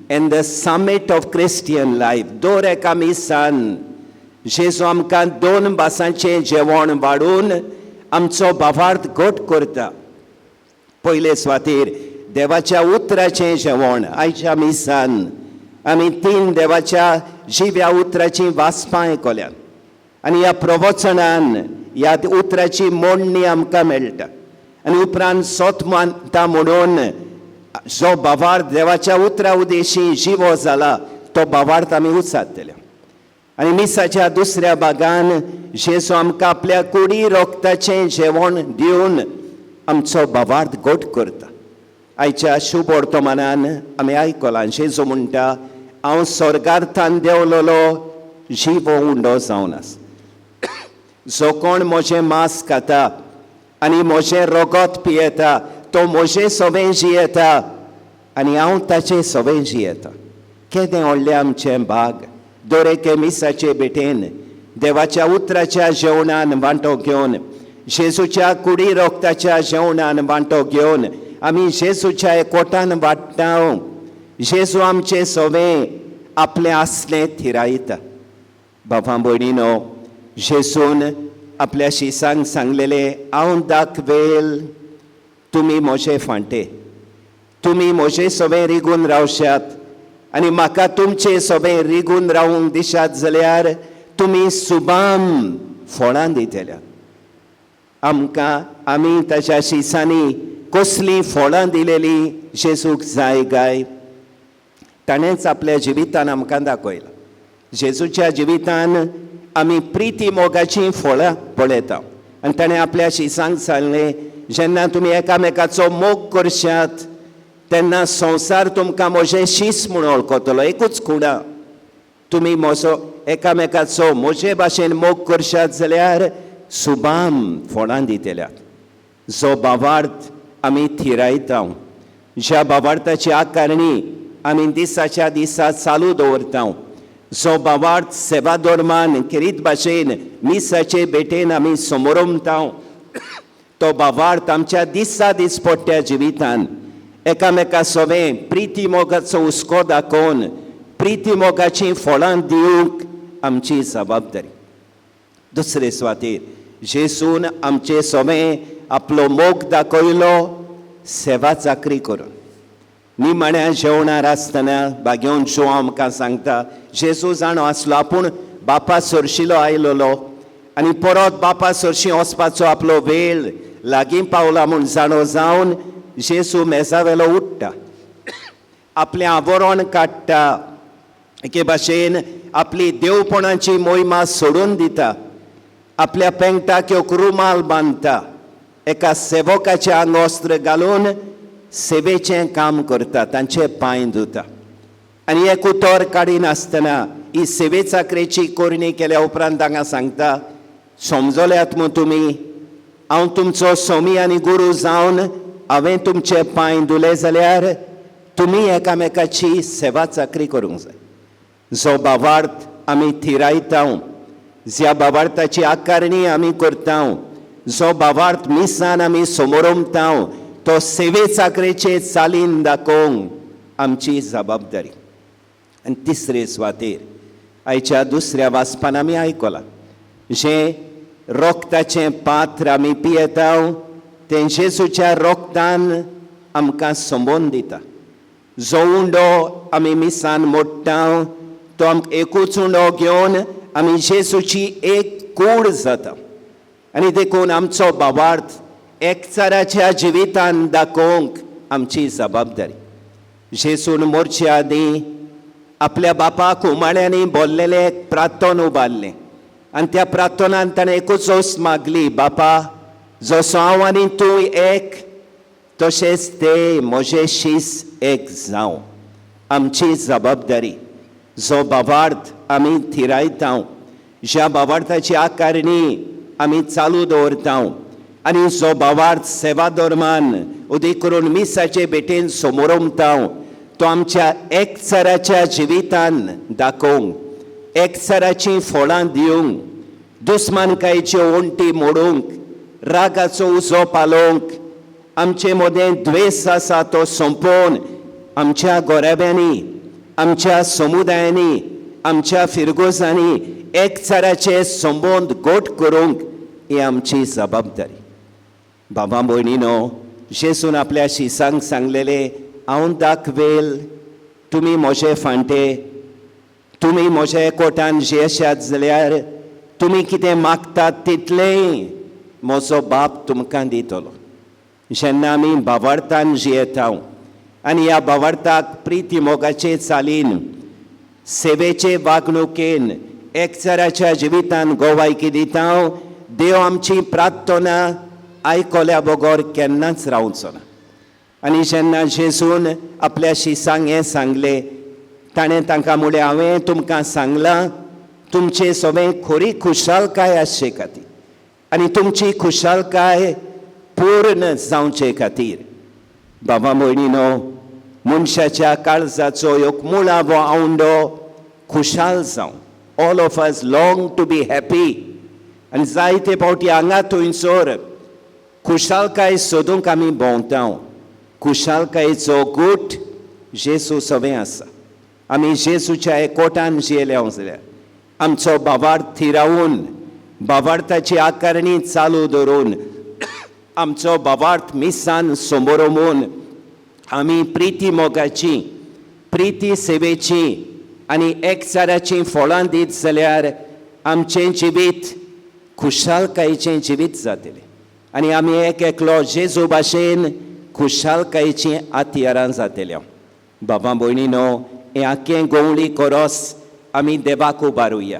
and the summit of Christian life. दर एका मिसान जेजू आमकां 2 बासांचें जेवण वाडून आमचो बावार्थ घट करता. पयले सुवातेर देवाच्या उतराचें जेवण. आयच्या मिसान आमी 3 देवाच्या जिव्या उतराचीं वाचपां आयकल्यात आनी ह्या प्रवचनान ह्या उतराची मोडणी आमकां मेळटा. आनी उपरांत सोत मानता म्हणून जो बावार्थ देवाच्या उतरा उदेशी जिवो जाला तो बावार्थ आमी उसारतले. आनी मिसाच्या दुसऱ्या भागान जेजू आमकां आपल्या कुडी रोगताचें जेवण दिवन आमचो बावार्थ घट करता. आयच्या शुभ वर्तमानान आमी आयकलां जेजू म्हणटा हांव स्वर्गार्थान देंवलोलो जिवो उंडो जावन आसा. जो कोण म्हजें मांस खाता आनी म्हजें रगत पियेता तो म्हजे सवें जियेता आनी हांव ताचे सवें जियेता. केदें व्हडलें आमचें भाग. दर एके मिसाचे भेटेन देवाच्या उतराच्या जेवणान वांटो घेवन, जेजूच्या कुडी रोगताच्या जेवणान वांटो घेवन आमी जेजूच्या एकवटान वाडटा. जेजू आमचें सवें आपलें आसलें थिरायता. बाबा भयणीनो, जेजून आपल्या शिसांक सांगलेलें हांव दाखवेल तुमी म्हजे फांटे, तुमी म्हजें सवें रिगून रावशात आनी म्हाका तुमचें सवें रिगून रावूंक दिशात जाल्यार तुमी सुबाम फळां दितल्यात. आमकां आमी ताच्या शिसांनी कसलीं फळां दिलेलीं जेजूक जाय काय ताणेंच आपल्या जिवितान आमकां दाखयलां. जेजूच्या जिवितान आमी प्रिती मोगाचीं फळां पळयता. आनी ताणें आपल्या शिसांक सांगलें जेन्ना तुमी एकामेकाचो मोग करशात तेन्ना संवसार तुमकां म्हजें शीस म्हूण वळखतलो. एकूच खुणा तुमी म्हजो एकामेकाचो म्हजे भाशेन मोग करशात जाल्यार सुबाम फोंडां दितल्यात. जो भावार्थ आमी थिरायता, ज्या भावार्थाची आकारणी आमी दिसाच्या दिसा चालू दवरता, जो भावार्थ सेवा धर्मान खेरीत भाशेन मिसाचे भेटेन आमी समोरमता, तो भावार्थ आमच्या दिसा दिसपट्ट्या जिवितान एकामेका सोबें प्रिती मोगाचो हुस्को दाखोवन प्रिती मोगाचीं फळां दिवंक आमची जबाबदारी. दुसरे सुवातेर जेजून आमचे सोबें आपलो मोग दाखयलो सेवा चाकरी करून. निमाण्या जेवणार आसतना बागेवन जो आमकां सांगता जेजू जाणो आसलो आपूण बापा सरशिलो आयलोलो आनी परत बापा सरशी वचपाचो आपलो वेळ लागीं पावला म्हूण जाणो जावन जेजू मेजावेलो उठ्ठा, आपलें आवरण काडटा, एके भाशेन आपली देवपणाची मोहिमा सोडून दिता, आपल्या पेंगटाक एक रुमाल बांदता, एका सेवकाचें आंगवस्त्र घालून सेवेचें काम करता, तांचे पांय धुता. आनी एक उतर काडिनासतना ही सेवे चाकरेची कोरणी केल्या उपरांत तांकां सांगता समजल्यात म्हूण तुमी हांव तुमचो स्वामी आनी गुरू जावन हांवें तुमचे पांय धुले जाल्यार तुमी एकामेकाची सेवा चाकरी करूंक जाय. जो भावार्थ आमी थिरायता, ज्या भावार्थाची आकारणी आमी करता, जो भावार्थ मिसान आमी समोरमता, तो सेवे चाकरेचे चालीन दाखोवंक आमची जबाबदारी. आनी तिसरे सुवातेर आयच्या दुसऱ्या वाचपान आमी आयकलां जें रोगताचें पात्र आमी पियेता तें जेजूच्या रोगतान आमकां संबोवन दिता. जो उंडो आमी मिसान मोडटा तो आमकां एकूच उंडो घेवन आमी जेजूची एक कूड जाता. आनी देखून आमचो भावार्थ एकचाराच्या जिवितान दाखोवंक आमची जबाबदारी. जेजून मोरचे आदीं आपल्या बापाक उमाळ्यांनी बोल्लेलें एक प्रार्थन उबारलें आनी त्या प्रार्थनांत ताणें एकूच वस्त मागली, बापा जसो हांव आनी तूं एक तशेंच ते म्हजे शीस एक जावं. आमची जबाबदारी जो भावार्थ आमी थिरायता, ज्या भावार्थाची आकारणी आमी चालू दवरता आनी जो भावार्थ सेवा धर्मान उदी करून मिसाचे भेटेन समोरमता, तो आमच्या एकचाराच्या जिवितान दाखोवंक, एकचाराची फळां दिवंक, दुस्मानकायेच्यो वण्टी मोडूंक, रागाचो उजो पालोवंक, आमचे मदें द्वेस आसा तो संपोवन आमच्या गोरेब्यांनी, आमच्या समुदायांनी, आमच्या फिरगोजांनी एकचाराचे संबंद गोट करूंक ही आमची जबाबदारी. बाबा भयणीनो, जेजून आपल्या शिसांक सांगलेलें हांव दाखवेल, तुमी म्हजे फांटे, तुमी म्हज्या एकवटान जियेशात जाल्यार तुमी कितें मागतात तितलें म्हजो बाप तुमकां दितलो. जेन्ना आमी भावार्थान जियेता आनी ह्या भावार्थाक प्रिती मोगाचे चालीन सेवेचे वागणुकेन एकचाराच्या जिवितान गोवायकी दिता, देव आमची प्रार्थना आयकल्या बगोर केन्नाच रावचो ना. आनी जेन्ना जेजून आपल्या शिसांक हें सांगलें ताणें तांकां म्हणलें हांवें तुमकां सांगलां तुमचे सोबें खरी खुशालकाय आसचे खातीर आनी तुमची खुशालकाय पूर्ण जावचे खातीर. बाबा भयणीनो, मनशाच्या काळजाचो एक मुळावो आवंडो खुशाल जावं. All of us long to be happy. आनी जायते फावटी हांगा थंयसर खुशालकाय सोदूंक आमी भोंवता. खुशालकायेचो गूट जेजू सोबें आसा. आमी जेजूच्या एकवटान जियेल्या जाल्यार आमचो भावार्थ थिरावून भावार्थाची आकारणी चालू दवरून आमचो भावार्थ मिसान समोरमून आमी प्रिती मोगाची, प्रिती सेवेची आनी एकचाराची फळां दीत जाल्यार आमचें जिवीत खुशालकायेचें जिवीत जातलें आनी आमी एक एकलो जेजू भाशेन खुशालकायेचीं हातयारां जातल्यो. बाबा भयणीनो, हें आख्खें गवळी कोरोस आमी देवाक उबारुया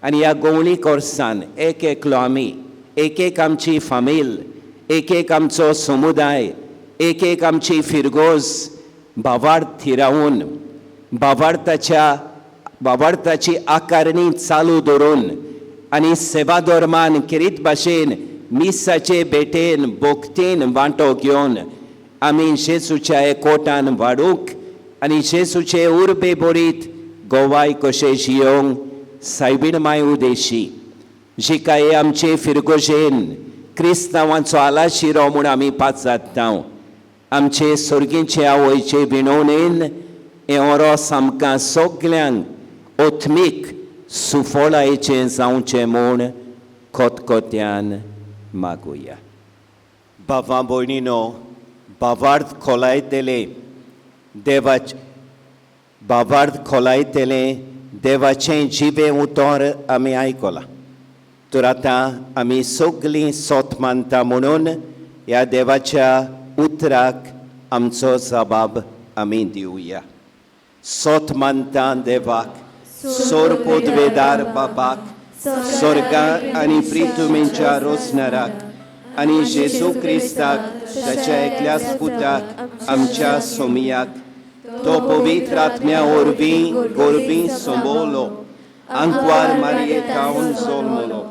आनी ह्या गवळी कोर्सान एक एकलो आमी एक एक आमची फामील, एक एक आमचो समुदाय, एक एक आमची फिरगोज भावार्थ थिरावून भावार्थाची आकारणी चालू दवरून आनी सेवा धर्मान किरीत भाशेन मिसाचे बेटेन बोगतीन वांटो घेवन आमी जेसूच्या एकवटान वाडूंक आनी जेसूचे उर्बे बोरीत गोवाय कशें जियोंक सायबीण माय उदेशी जिकाये आमचे फिरगोजेन क्रिस्तांवांचो आलाशिरो म्हूण आमी पाचात्ता आमचे सुर्गीचे आवयचे विणवणेन हें ओरोस आमकां सगल्यांक ओथमीक सुफोळायेचें जावचें म्हूण खोतकोत्यान मागुया. भावां भयणीनो, भावार्थ खोलायतेलें देवाचें जिवें उतर आमी आयकलां. तर आतां आमी सगलीं सोत मानता म्हणून ह्या देवाच्या उतराक आमचो जबाब आमी दिवया. सोत मानता देवाक, सोर पोदवेदार बापाक, स्वर्गा आनी प्रितुमेच्या रोजनाराक आनी जेजू क्रिस्ताक ताच्या एकल्याच पुताक आमच्या सोमियाक तो पवित्र आत्म्या वरवीं गोरबी संबोवलो, आंकवार मारये खावन जल्मलो,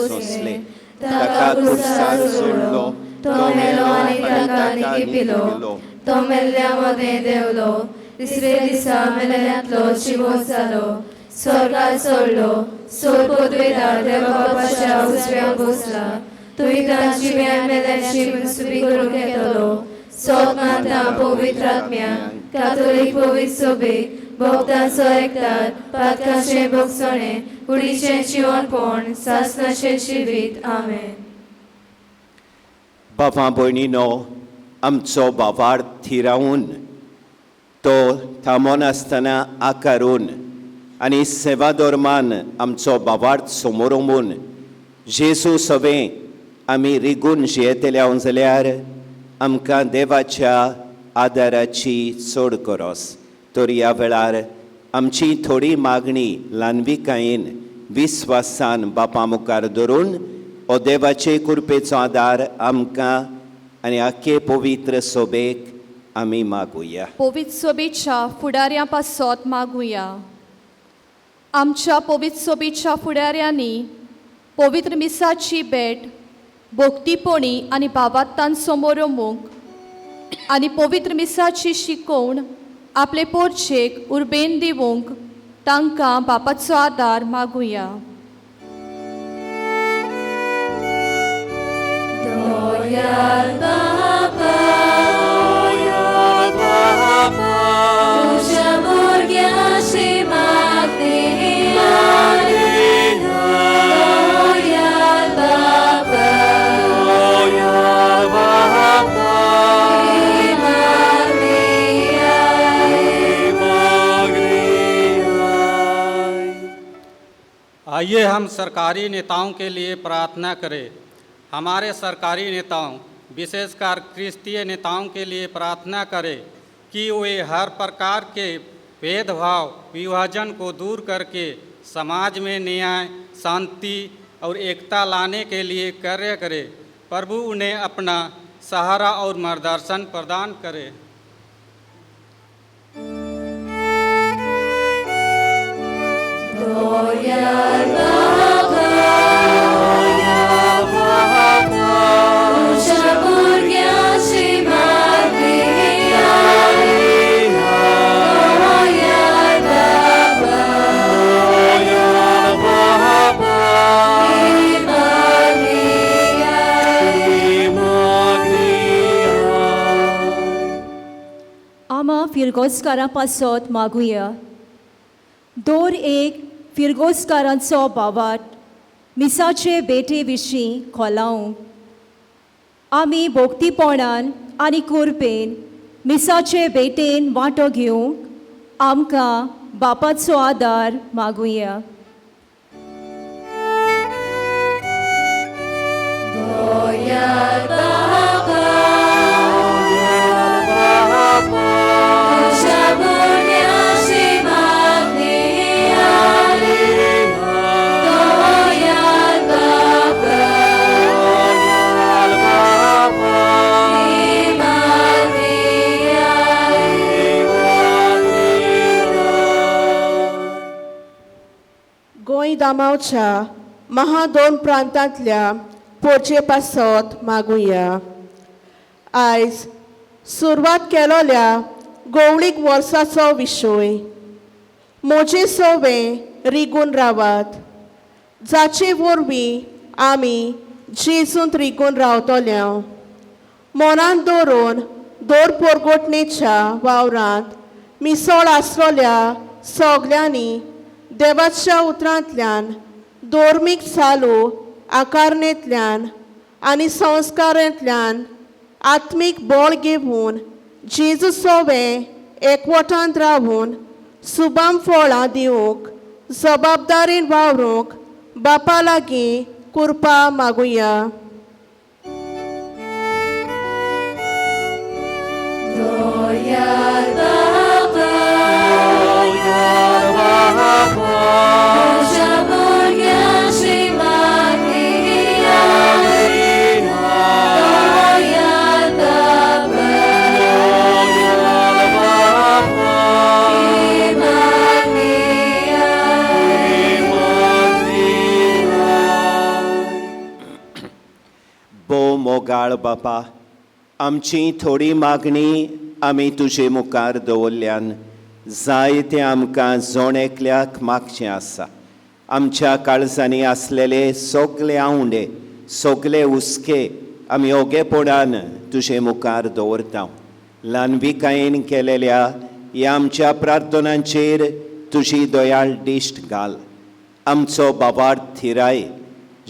सोंसले, ताका कुर्सार सोडलो, तो मेलो आनी ताका घेतलो, तो मेल्ल्या मध्ये देवलो, तिसरे दिसा मेल्यांतलो जिवंत जालो, स्वर्गात सोडलो, सोर पदवेदार देवा बापाच्या उजव्याक बसला, तुवें तांची जिव्या मेल्यांची मनसुबी करूंक येतलो. सोत मानता पवित्र आत्म्याक, कातोलीक पवित्र सभेक, भक्तांचो एकठांय, पातकाचें भोगसणें, कुडीचें जिवनपण, सासणाचें जिवीत. आमेन. भावां भयणीनो, आमचो भावार्थ थिरावून तो थांबोन आसतना आकारून आनी सेवा धर्मान आमचो भावार्थ समोरंबून जेजू सवें आमी रिगून जियेतल्या जाल्यार आमकां देवाच्या आदाराची चड गरज. तर ह्या वेळार आमची थोडी मागणी ल्हानविकायेन विस्वासान बापा मुखार धरून हो देवाचे कृपेचो आदार आमकां आनी आख्खे पवित्र सोबेक आमी मागुया. पवित्र सोबेच्या फुडाऱ्यां पासत मागुया. आमच्या पवित्र सोबेच्या फुडाऱ्यांनी पवित्र मिसाची भेट भोगतीपणी आनी भावार्थान समोरंबूंक आनी पवित्र मिसाची शिकोवण आपले पोरचेक उर्बेन दिवंक तांकां बापाचो आदार मागुया. तुझ्या भुरग्याची मागणी आइए हम सरकारी नेताओं के लिए प्रार्थना करें. हमारे सरकारी नेताओं, विशेषकर क्रिस्तीय नेताओं के लिए प्रार्थना करें कि वे हर प्रकार के भेदभाव विभाजन को दूर करके समाज में न्याय, शांति और एकता लाने के लिए कार्य करें. प्रभु उन्हें अपना सहारा और मार्गदर्शन प्रदान करे. आमा फिरगोजकारां पासत मागुया. दर एक फिरगोजकारांचो भावार्थ मिसाचे बेटे विशीं खोलावंक आमी भोगतीपणान आनी कुरपेन मिसाचे बेटेन वांटो घेवंक आमकां बापाचो आदार मागुया. Yeah. कामावच्या दोन प्रांतांतल्या पोरचे पासत मागुया. आयज सुरवात केलोल्या गवळीक वर्साचो विशय मोजे सोवे रिगून रावात, जाचे वरवीं आमी जेजूंत रिगून रावतल्या. मनान दवरून दोर पोरगोटणेच्या वावरांत मिसळ आसलोल्या सगल्यांनी देवाच्या उतरांतल्यान धोर्मीक चालू आकारणेंतल्यान आनी संस्कारांतल्यान आत्मीक बळ घेवन जेजू सोवे एकवटांत रावून सुबाम फळां दिवंक जबाबदारीन वावरूंक बापा लागीं कृपा मागुया. मोगाळ बापा, आमची थोडी मागणी आमी तुजे मुखार दवरल्यान जाय तें आमकां जोणेकल्याक मागचें आसा. आमच्या काळजांनी आसलेले सगळे आवंडे, सगळे हुस्के आमी ओगेपणान तुजे मुखार दवरता. ल्हानविकायेन केलेल्या ह्या आमच्या प्रार्थनांचेर तुजी दयाळ दिश्ट घाल. आमचो बाबार्थ थिराय.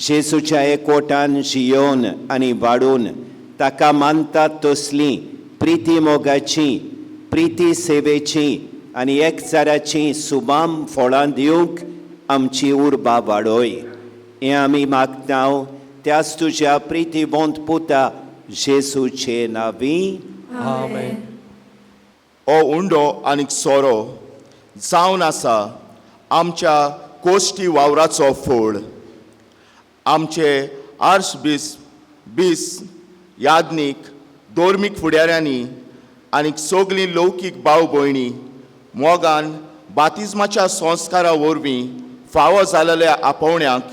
जेजूच्या एकवटान जियोन आनी वाडून ताका मानतात तसली प्रिती मोगाची, प्रिती सेवेची आनी एकचाराची सुबाम फळां दिवंक आमची उर्बा वाडोय. हें आमी मागता त्याच तुज्या प्रितीवंत पुता जेजूचे नांवी. आमेन. हो उंडो आनीक सोरो जावन आसा आमच्या कोश्टी वावराचो फळ. आमचे आर्शबिस यादनीक धोर्मीक फुडाऱ्यांनी आनीक सगलीं लौकीक भाव भयणी मोगान बातिजमाच्या संस्कारा वरवीं फावो जालेल्या आपोवण्यांक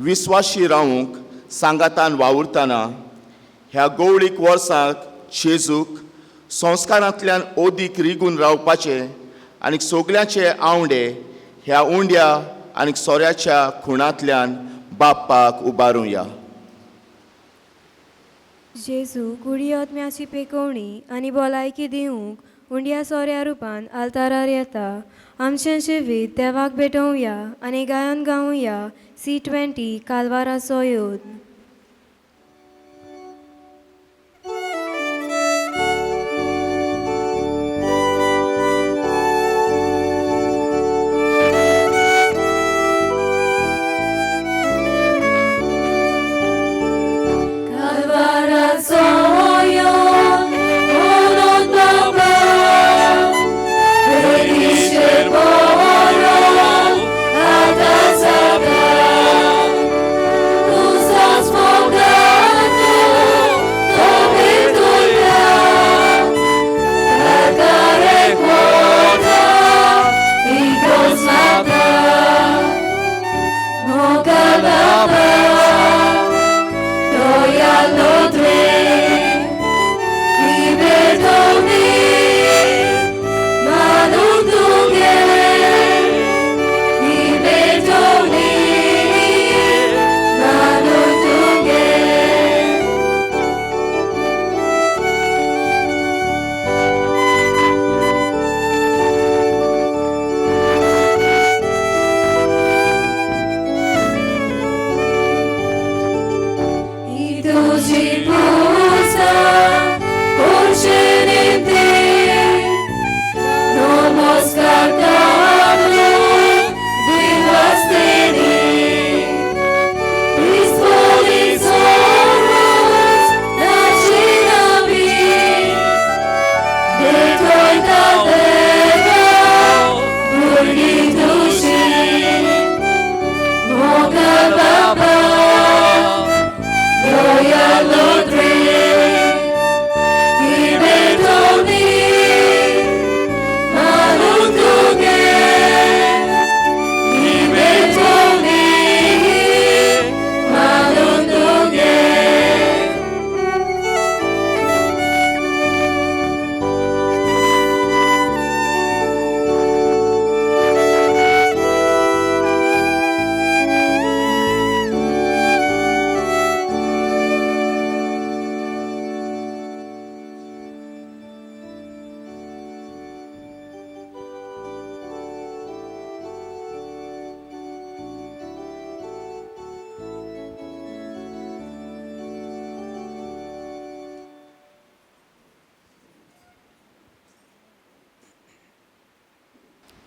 विस्वाशी रावूंक सांगातान वावुरतना ह्या गवळीक वर्साक जेजूक संस्कारांतल्यान ओदीक रिगून रावपाचें आनीक सगल्यांचे आवंडे ह्या उंड्या आनीक सोऱ्याच्या खुणांतल्यान बाप्पाक उबारुया. जेजू कुडी आत्म्याची पेकोवणी आनी भलायकी दिवंक उंड्या सोऱ्या रुपान आल्तारार येता. आमचें जिवीत देवाक भेटोवया आनी गायन गावया C20 कालवाराचो योद. Tuji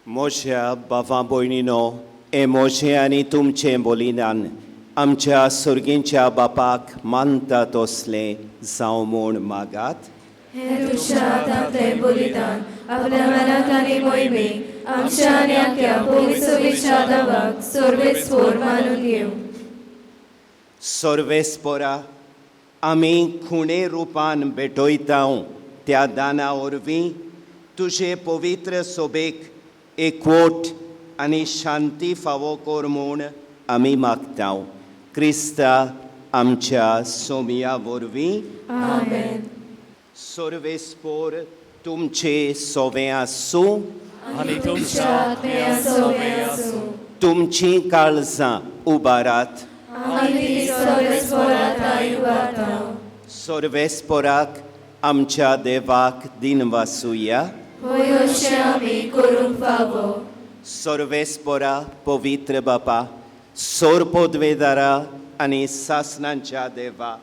म्हज्या भावां भयणीनो, हें म्हजें आनी तुमचें बलिदान आमच्या सुर्गींच्या बापाक मानता तसलें जावं म्हूण मागात. हे तुझ्या हातांतलें बलिदान आपल्या मनाक आनी मोहिमेक आमच्या आनी आख्या पवित्र देवाक सर्वेस्पर मानून घेवं. सर्वेस्परा, आमी खुणे रुपान भेटयता त्या दाना वरवीं तुजे पवित्र सोबेक एकवट आनी शांती फावो कर म्हूण आमी मागता. क्रिस्ता आमच्या सोमया वरवीं. आमेन. सर्वेस्पर तुमचे सोवें आसूं आनी तुमच्या आत्म्या सोबें आसूं. तुमची काळजां उबारात. आनी ती सर्वेस्परांत उबारता. सर्वेस्पराक आमच्या देवाक दिन वासुया. होय अशें आमी करूंक फावो. सर्वेस्परा पवित्र बापा, सोर पोदवेदारा आनी सासणांच्या देवा,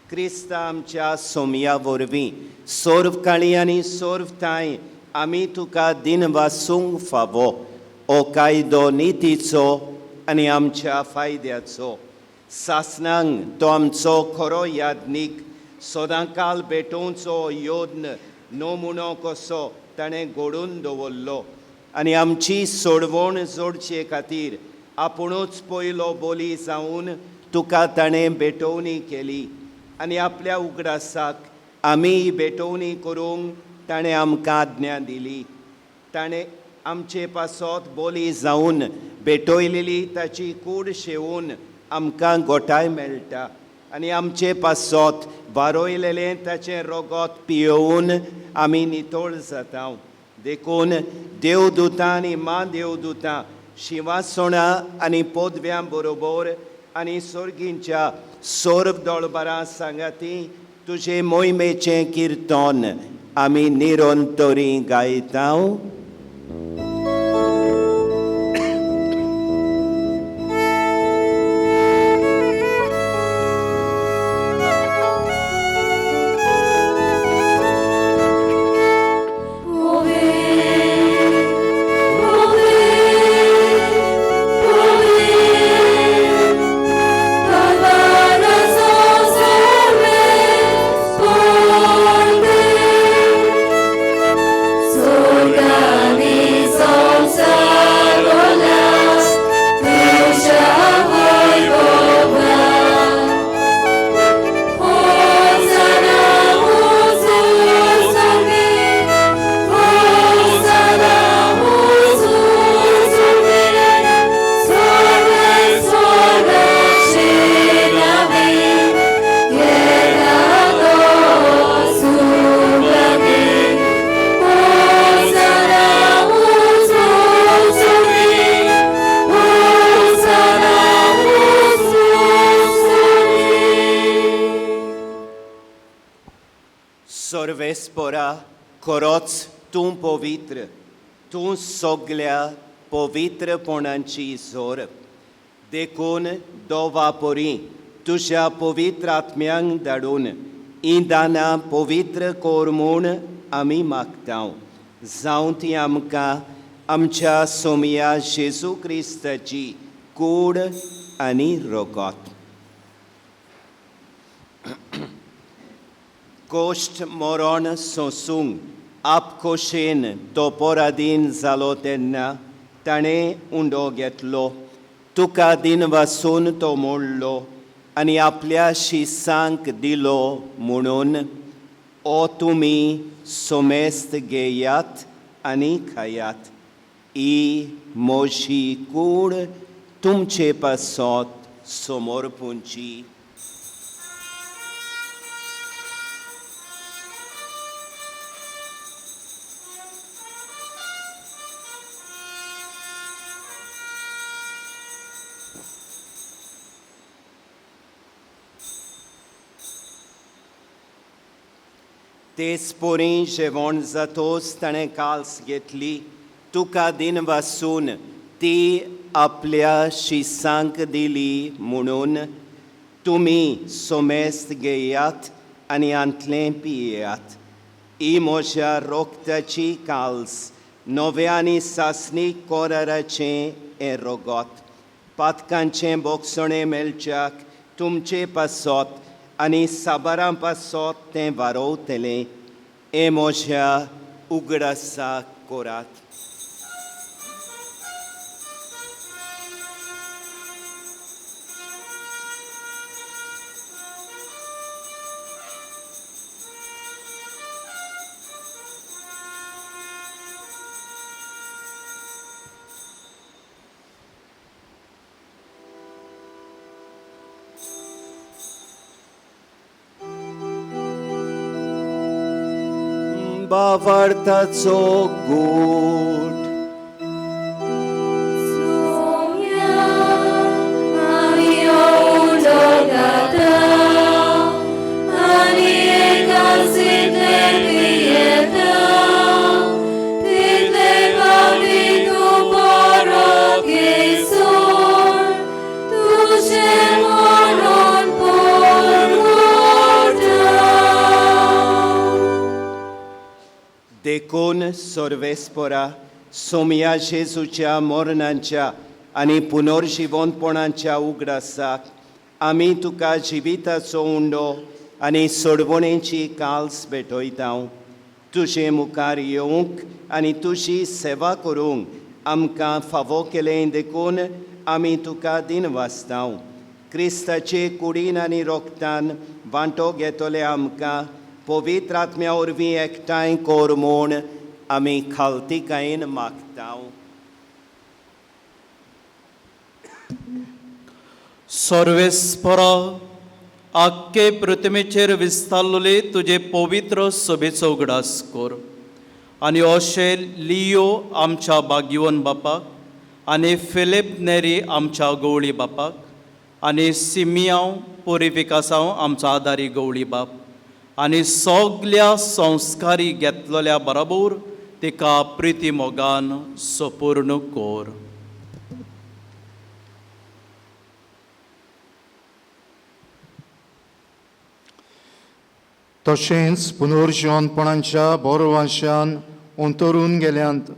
क्रिस्ता आमच्या सोमया वरवीं सोर्व काळी आनी सोर्व ताय आमी तुका दिन वासूंक फावो. हो कायदो नितीचो आनी आमच्या फायद्याचो. सासणांक तो आमचो खरो यादनीक सदांकाल भेटोवचो योद्न नमुनो कसो ताणें घडोवन दवरलो आनी आमची सोडवण जोडचे खातीर आपुणूच पयलो बोली जावन तुका ताणें भेटोवणी केली आनी आपल्या उगडासाक आमी ही भेटोवणी करूंक ताणें आमकां आज्ञा दिली. ताणें आमचे पासत बोली जावन भेटयलेली ताची कूड शेवून आमकां गोठाय मेळटा आनी आमचे पासत वारोयलेलें ताचें रोगोत पियेवून आमी नितळ जाता. देखून देवदूतां आनी मा देवदूतां शिवासणां आनी पोदव्यां बरोबर आनी सर्गींच्या सोर्व दोळबारां सांगाती तुजे मोहिमेचें किर्तन आमी निरंतरी गायता. सर्वेस्परा, खरोच तूं पवित्र, तूं सगल्या पवित्रपणांची जोर. देखून दोवा परी तुज्या पवित्र आत्म्यांक धाडून ही दानां पवित्र कोर म्हूण आमी मागता. जावं ती आमकां आमच्या सोमया जेजू क्रिस्ताची कूड आनी रोगोत. कोश्ट मरण सोंसूंक आपखोशेन तो पराधीन जालो तेन्ना ताणें उंडो घेतलो. तुका दिन वासून तो मोडलो आनी आपल्या शिसांक दिलो म्हणून ओ तुमी सोमेस्त घेयात आनी खायात. ही मोशी कूड तुमचे पासत समोरपूंची. तेच पोरी जेवण जातोच ताणें काल्स घेतली. तुका दिन वासून ती आपल्या शिसांक दिली म्हणून तुमी सोमेस्त घेयात आनी आंतलें पियेयात. ही म्हज्या रोगताची काल्स नव्यानी सासणी कोराराचें हें रोगोत पातकांचें बोगसणें मेलच्याक तुमचे पासत आनी साबारां पासत तें वारोवतलें हें म्हज्या उगडासा कोरात. बावार्थाचो गूट देखून सर्वेस्परा सोमया जेजूच्या मरणाच्या आनी पुनर्जिवनपणाच्या उगडासाक आमी तुका जिविताचो उंडो आनी सोडवणेची काल्स भेटयता. तुजे मुखार येवंक आनी तुजी सेवा करूंक आमकां फावो केलें देखून आमी तुका दिनवासता. क्रिस्ताचे कुडीन आनी रोगतान वांटो घेतले आमकां पवित्र आत्म्या वरवीं एकठांय कोर म्हूण आमी खालतीकायेन मागता. सर्वेस्परा आख्खे प्रतिमेचेर विस्तारलेले तुजे पवित्र सभेचो उगडास कर आनी अशें लियो आमच्या भाग्यवन बापाक आनी फिलिप नेरी आमच्या गवळी बापाक आनी सिमियांव पुरिफिकासांव आमचो आदारी गवळी बाप आनी सगल्या संस्कारी घेतलेल्या बरोबर तिका प्रिती मोगान सपूर्ण कोर. तशेंच पुनर्जिवनपणाच्या बोरवाशान अंतरून गेल्यांत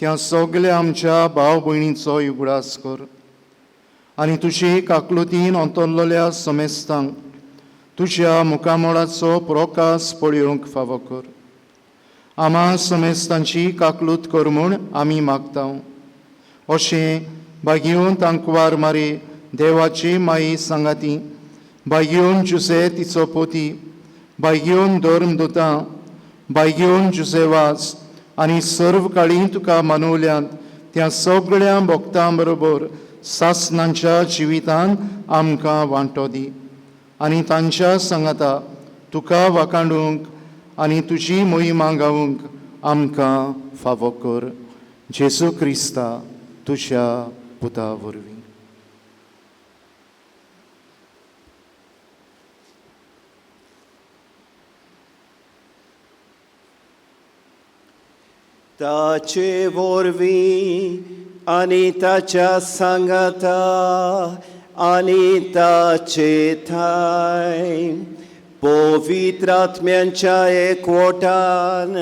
त्या सगल्या आमच्या भाव भयणीचो उगडास कर आनी तुजी काकलुतीन अंतरलेल्या समेस्तांक तुज्या मुखामोळाचो प्रकाश पळयोवंक फावो कर. आम्हा समेस्तांची काकलूत कर म्हूण आमी मागता. अशें भाग्योन तांकवार मारी देवाची माई सांगाती, भाग्योन जुसे तिचो पोती, भाग्योन धर्मदूतां, भाग्योन जुसेवास आनी सर्व काळी तुका मानवल्यांत त्या सगळ्या भक्तां बरोबर सासणांच्या जिवितान आमकां वांटो दी आनी तांच्या सांगाता तुका वाखाणूंक आनी तुजी मोहिमा गावूंक आमकां फावो कर. जेजू क्रिस्ता तुज्या पुता वरवीं. ताचे वरवीं आनी ताच्या सांगाता आनी ताचे थाय पवित्र आत्म्यांच्या एकवटान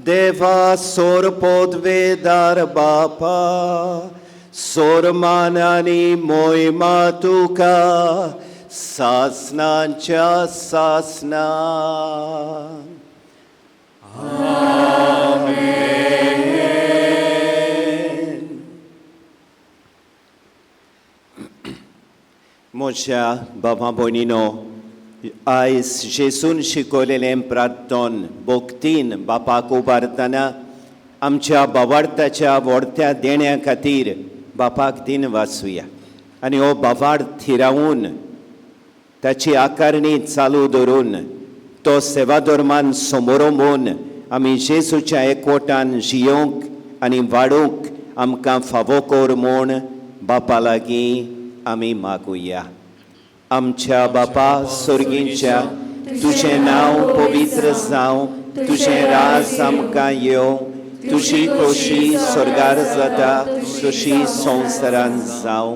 देवा सोर पोदवेदार बापा सोरमान आनी मोहिमा तुका सासनांच्या सासना. म्हज्या बाबा भयणीनो, आयज जेजून शिकयलेलें प्रार्थन भोक्तीन बापाक उबारतना आमच्या भावार्थाच्या व्हडत्या देण्या खातीर बापाक दिन वाचुया आनी हो भावार्थ थिरावून ताची आकारणी चालू दवरून तो सेवा धर्मान समोरंबून आमी जेजूच्या एकवटान जियोंक आनी वाडूंक आमकां फावो कर म्हूण बापा लागीं आमी मागुया. आमच्या बापा सुर्गींच्या तुजें नांव पवित्र जावं, तुजें राज आमकां येवं, तुजी खोशी स्वर्गार जाता तशी संवसारांत जावं.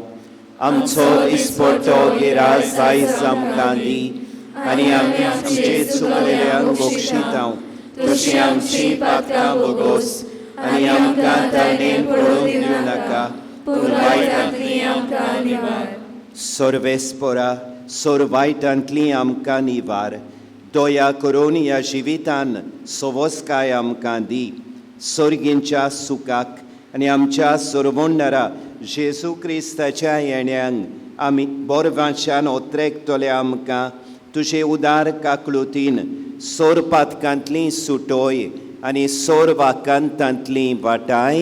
आमचो दिसपट्टो गिरास आयज आमकां दी आनी आमी आमचे चुकलेल्यांक बक्षितांव तशी आमची पातकां बगोस आनी आमकां तरणेन पडूंक दिवं नाका पूण वायटांतली आमकां निवार. सर्वेस्परा सोर वायटांतली आमकां निवार. दया करून ह्या जिवितान सवस्काय आमकां दी. सर्गींच्या सुखाक आनी आमच्या सोरवोंडारा जेजू क्रिस्ताच्या येण्याक आमी बोरवांच्यान ओत्रेकतले आमकां तुजे उदार काकलुतीन सोर पातकांतली सुटोय आनी सोर वाकांतांतली वाटाय.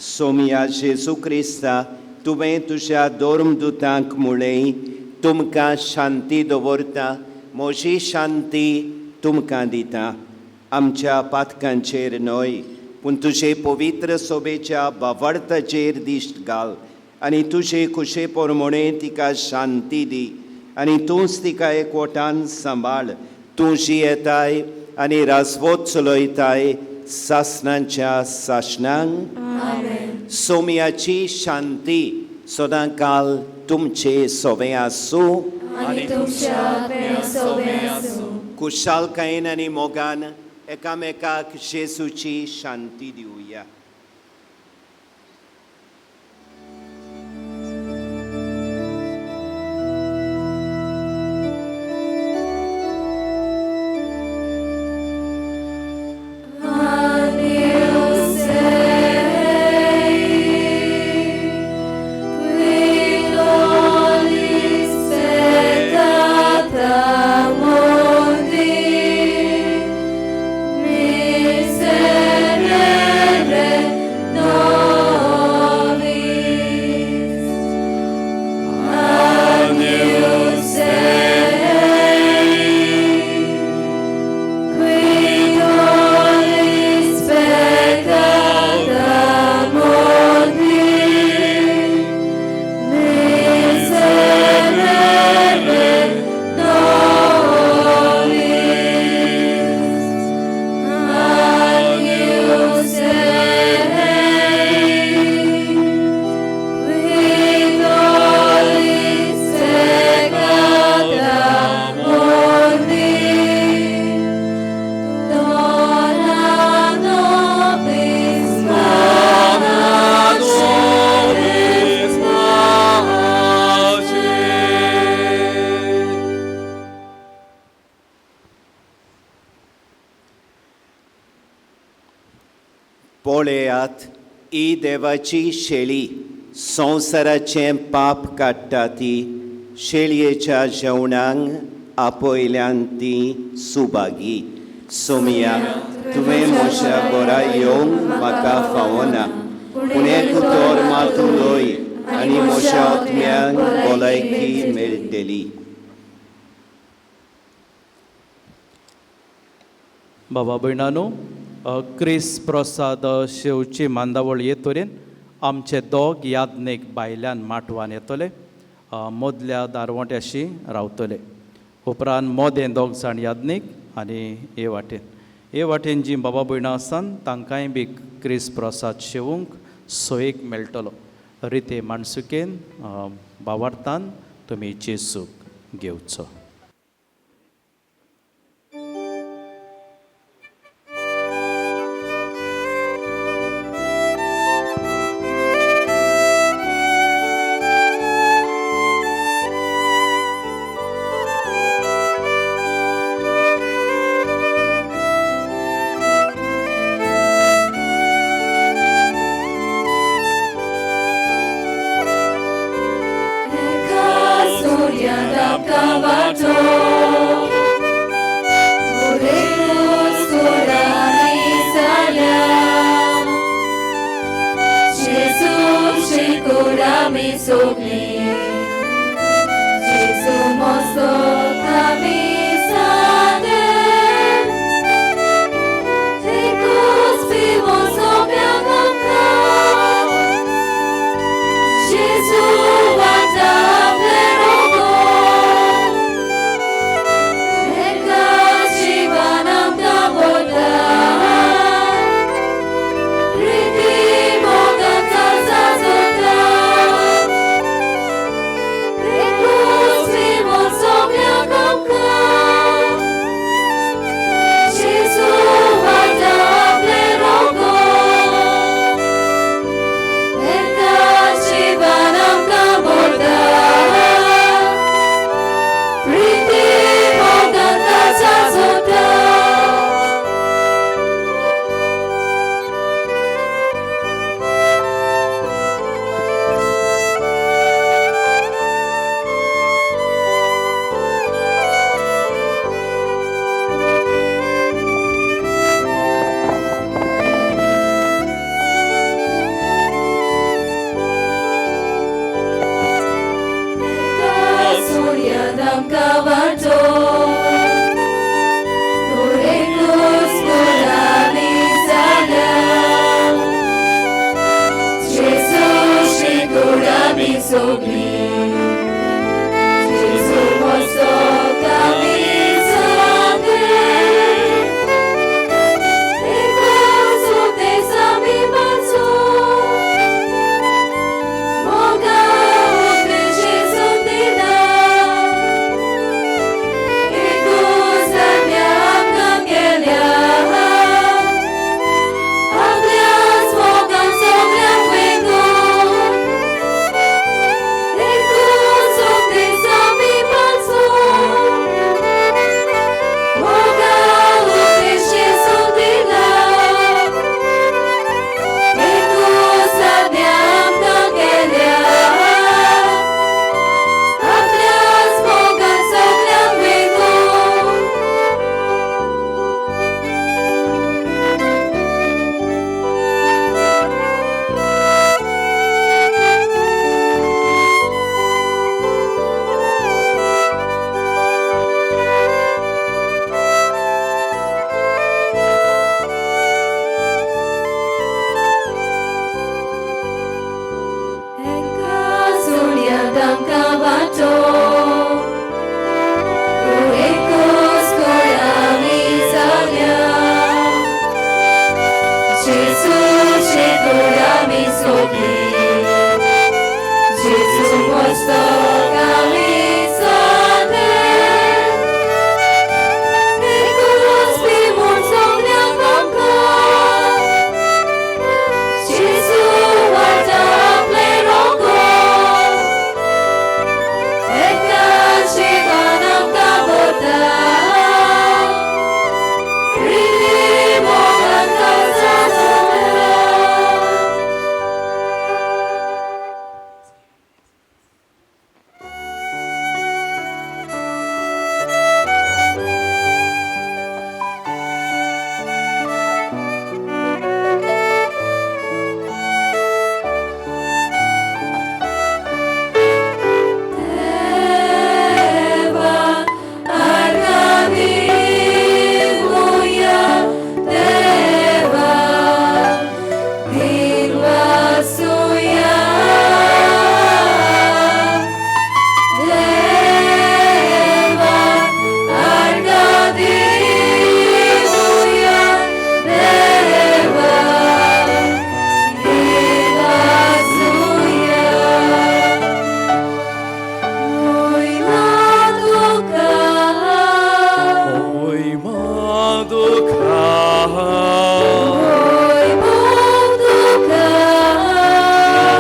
सोम्या जेजू क्रिस्ता तुवें तुज्या दोर्मदुतांक म्हणलें तुमकां शांती दवरता म्हजी शांती तुमकां दिता. आमच्या पातकांचेर न्हय पूण तुजे पवित्र सोबेच्या बावडताचेर दिश्ट घाल आनी तुजे खुशे पोरमोणे तिका शांती दी आनी तूंच तिका एकवटान सांबाळ. तूं जी येताय आनी राजवत चलयताय सासणांच्या सासणांक. सोम्याची शांती सदां काल तुमचे सोबे आसूं. कुशालकायेन आनी मोगान एकामेकाक जेजूची शांती दिवया. पळयात ही देवाची शेळी संवसाराचें पाप काडटा ती. शेळयेच्या जेवणाक आपयल्यान ती सुभागी. सोम्या तुवें म्हज्या घरा येवंक म्हाका फावना पूण एक उतर मात उलय आनी म्हज्या आत्म्याक भलायकी मेळटली. बाबा भयणानो, क्रिस प्रसाद शेवची मांदावळ येतोरेन आमचे दोग यादनेक भायल्यान माटवान येतले. मदल्या दारवट्याशी रावतले. उपरांत मोदें दोग जाण यादनीक आनी हे वाटेन जीं बाबा भयणां आसात तांकांय बी क्रिस प्रसाद शेवूंक सोयेक मेळटलो. रिते माणसुकेन भावार्थान तुमी जेजूक घेवचो. Sombra सोगली जेजू मस्तक आमी जागे एका सोतेस आमी वाचो मोगा उगडे जेजू दिला एकूच आज्ञा आमकां केल्या आपल्याच मोगान सगळ्यांक वेगळो एकूच सोतेस आमी वाचो मोगा उगडे जेजू दिला एकूच आज्ञा आमकां केल्या आपल्याच मोगान सगळ्यांक वेगळो एका सोन्यात आमकां वांटो एकूच कोण आमी जाल्या जेजूचे कोण आमी सोगली जेजू मस्तक आमी जागे एकूच पिवून सगळ्यांक आमकां जेजू वाटा आपले रोगो एका जिवान आमकां भरता रिली मोगान काळजा जाल्या देवा आर्गानिमुया देवा दिनवासुया देवा आर्गानिमुया देवा दिनवासुया Oi maduka Oi maduka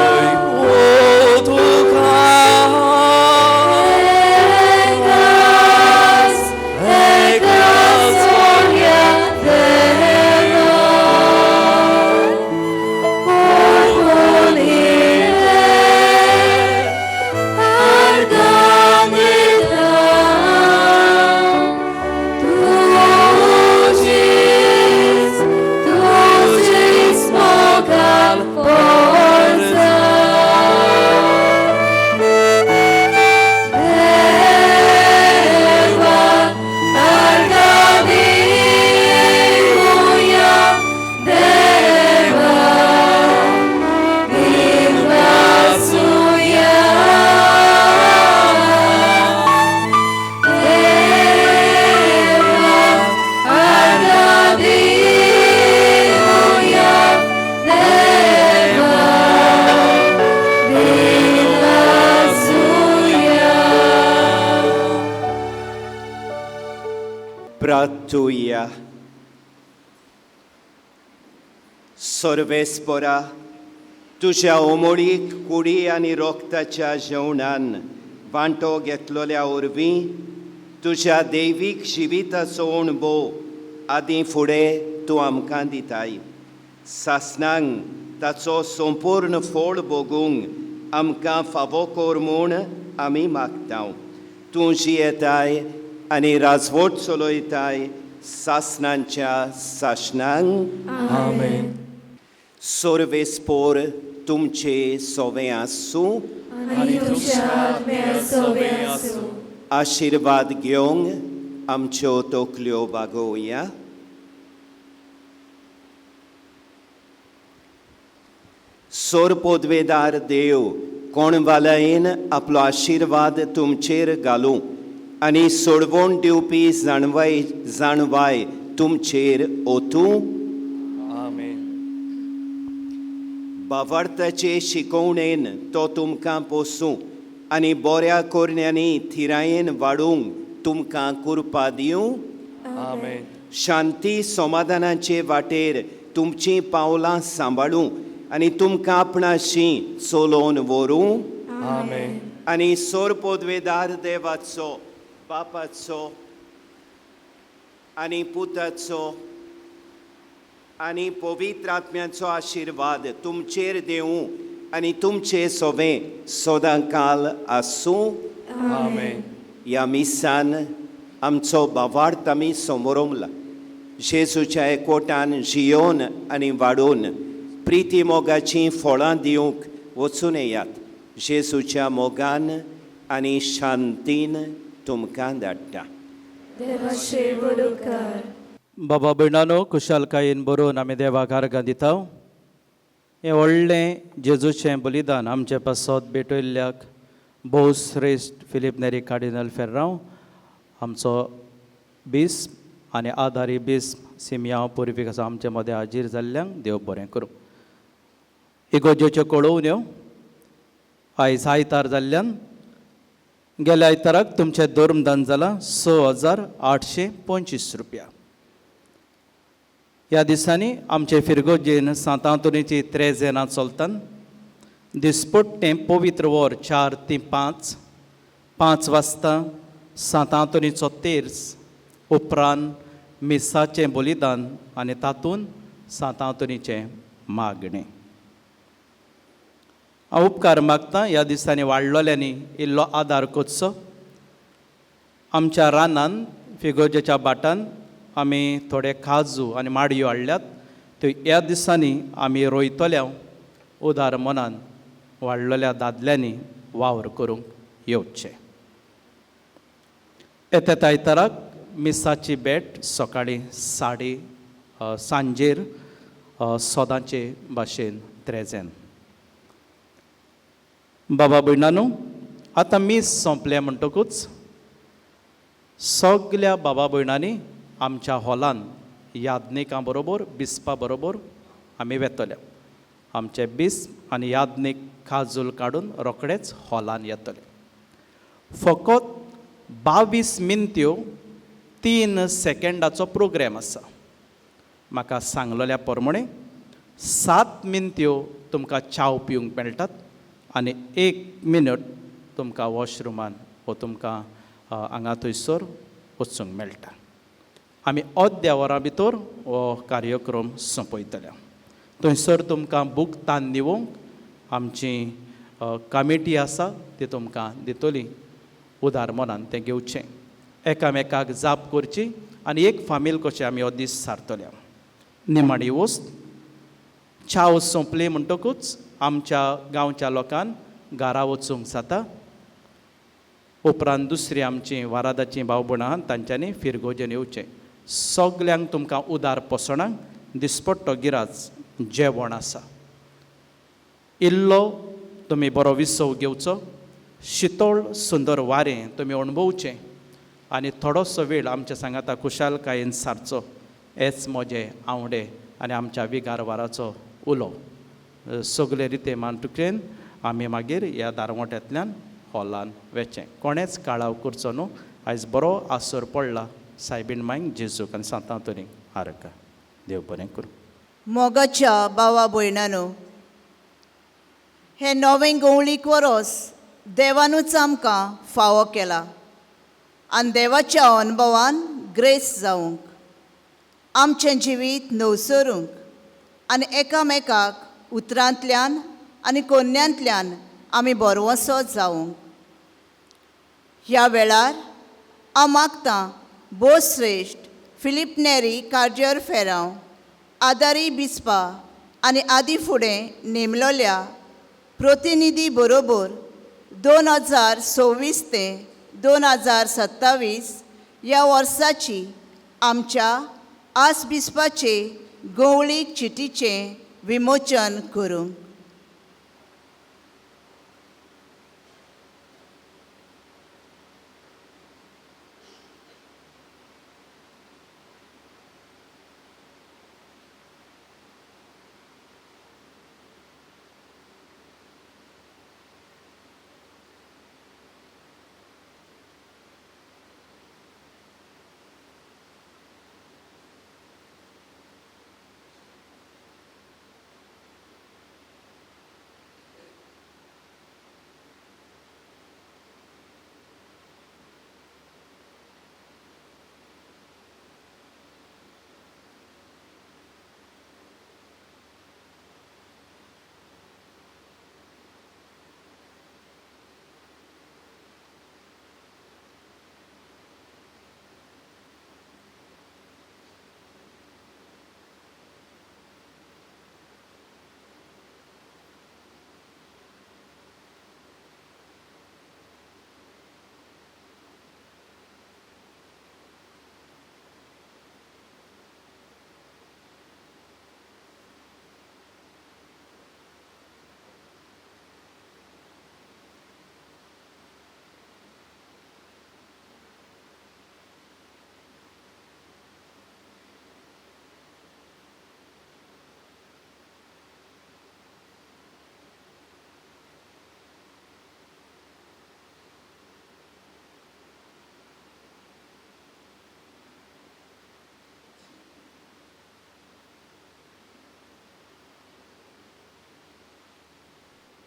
Oi maduka Egas sonia deva Oi volire Argamita Tucis mogal forza Deva Argavimuia Deva Invasuia Pratuja. सर्वेस्परा तुझ्या ओमोळीक कुडी आनी रोगताच्या जेवणान वांटो घेतलोल्या वरवीं तुझ्या दैवीक जिविताचो अणभव आदीं फुडें तूं आमकां दिताय सासणांक ताचो संपूर्ण फळ भोगूंक आमकां फावो कोर म्हूण आमी मागतां तूं जियेताय आनी राजवट चलयताय सासणांच्या सासणांक Amen. सर्वेस्पोर तुमचे सोवे आसूं आनी तुझ्या आत्म्या सोबे आसूं आशिर्वाद घेवंक आमच्यो तोकल्यो बागोवया सोर पोदवेदार देव कोणवालायेन आपलो आशिर्वाद तुमचेर घालूं आनी सोडवण दिवपी जाणवाय तुमचेर ओतूं. आमेन. भावार्थाचे शिकवणेन तो तुमकां पोसूं आनी बऱ्या कोरण्यांनी थिरायेन वाडूंक तुमकां कृपा दिवं. आमेन. शांती समाधानाचे वाटेर तुमची पावलां सांबाळूं आनी तुमकां आपणाशी चलोवन व्हरूं. आमेन. आनी सोर पोदवेदार देवाचो, बापाचो आनी पुताचो आनी पवित्र आत्म्याचो आशिर्वाद तुमचेर देवूं आनी तुमचे सोबे सदांकाल आसूं. आमेन. ह्या मिसान आमचो भावार्थ आमी समोरंगला. जेजूच्या एकवटान जियोन आनी वाडून प्रिती मोगाची फळां दिवंक वचून येयात. जेजूच्या मोगान आनी शांतीन तुमकां धाडटा. देवाचे बडोकार. बाबा भयणानो, कुशालकायेन बरोवन आमी देवाक आर्गां दिता. हें व्हडलें जेजूचें बलिदान आमचे पासत भेटयल्ल्याक भोव श्रेश्ठ फिलीप नेरी कार्डिनल फेर्रांव, आमचो बिस्प आनी आदारी बिस्प सिमियांव पुर्विक आमचे मदें हाजीर जाल्ल्यांक देव बरें करूं. इगोर्जेच्यो कळोवण्यो आयज आयतार जाल्ल्यान गेल्या आयताराक तुमचें धर्मदान जालां 6,825 रुपया. ह्या दिसांनी आमचे फिरगोजेन सांत आंतोनीची त्रेजेनां चलतात. दिसपट्टें पवित्र वर 4 ते 5 वाजता सांत आंतोनीचो तेर्स, उपरांत मिसाचें बलिदान आनी तातूंत सांत आंतोनीचें मागणें. हांव उपकार मागतां ह्या दिसांनी वाडलोल्यांनी इल्लो आदार करचो. आमच्या रानांत फिगोजेच्या बाटान आमी थोडे काजू आनी माडयो हाडल्यात. त्यो ह्या दिसांनी आमी रोयतल्या उदार मनान वाडलेल्या दादल्यांनी वावर करूंक येवचें. येत्या आयताराक मिसाची भेट सकाळीं सांजेर सदांचे भाशेन 3 बाबा भयणानो, आतां मीस सोंपलें म्हणटकूच सगल्या बाबा भयणांनी आमच्या हॉलान यादनिकां बरोबर, बिस्पा बरोबर आमी वेतले. आमचे बिस्प आनी यादनीक काजूल काडून रोखडेच हॉलान येतले. फकत 22 मिनट्यो 3 सेकंडाचो प्रोग्राम आसा. म्हाका सांगलोल्या प्रमाणे 7 मिनट्यो तुमकां च्या पिवंक मेळटात आनी 1 मिनट तुमकां वॉशरुमान वो तुमकां हांगा थंयसर वचूंक मेळटा. आमी अर्द्या वरा भितर हो कार्यक्रम सोंपयतले. थंयसर तुमकां बूक तान दिवंक आमची कमिटी आसा ती तुमकां दितली. उदार मनान तें घेवचें, एकामेकाक जाप करची आनी एक फामील कशें आमी हो दीस सारतले. निमाणी वस्त च्या सोंपली म्हणटकूच आमच्या गांवच्या लोकांक घरा वचूंक जाता. उपरांत दुसरी आमची वारादाची भाव भयणां आहात तांच्यांनी फिरगोजेन येवचें. सगल्यांक तुमकां उदार पोसणांक दिसपट्टो गिराज जेवण आसा. इल्लो तुमी बरो विसव घेवचो, शितळ सुंदर वारें तुमी अणभवचें आनी थोडोसो वेळ आमच्या सांगाता कुशालकायेन सारचो. हेच म्हजें आवडे आनी आमच्या विगार वाराचो उलो. सगळे रिते मानटुकेन आमी मागीर ह्या दारवट्यांतल्यान हॉलान वेचें. कोणेच काळाव करचो न्हू. आयज बरो आसर पडला. सायबीण मांयक जेजूक आनी सांत आंतोनीक आर्गां. देव बरें करूं. मोगाच्या बावा भयणानो, हे नवें गवळीक वरोस देवानूच आमकां फावो केला आनी देवाच्या अनुभवान ग्रेस जावंक, आमचें जिवीत नवसरूंक आनी एकामेकाक उतरांतल्यान आनी कोन्यांतल्यान आमी बरवसो जावंक. ह्या वेळार हांव मागतां भोव श्रेश्ठ फिलीप नेरी कार्डिनल फेर्रांव, आदारी बिस्पा आनी आदी फुडें नेमलोल्या प्रतिनिधी बरोबर 2026 ते 2027 ह्या वर्साची आमच्या आसबिस्पाचे गवळीक चिटीचें विमोचन करूंक.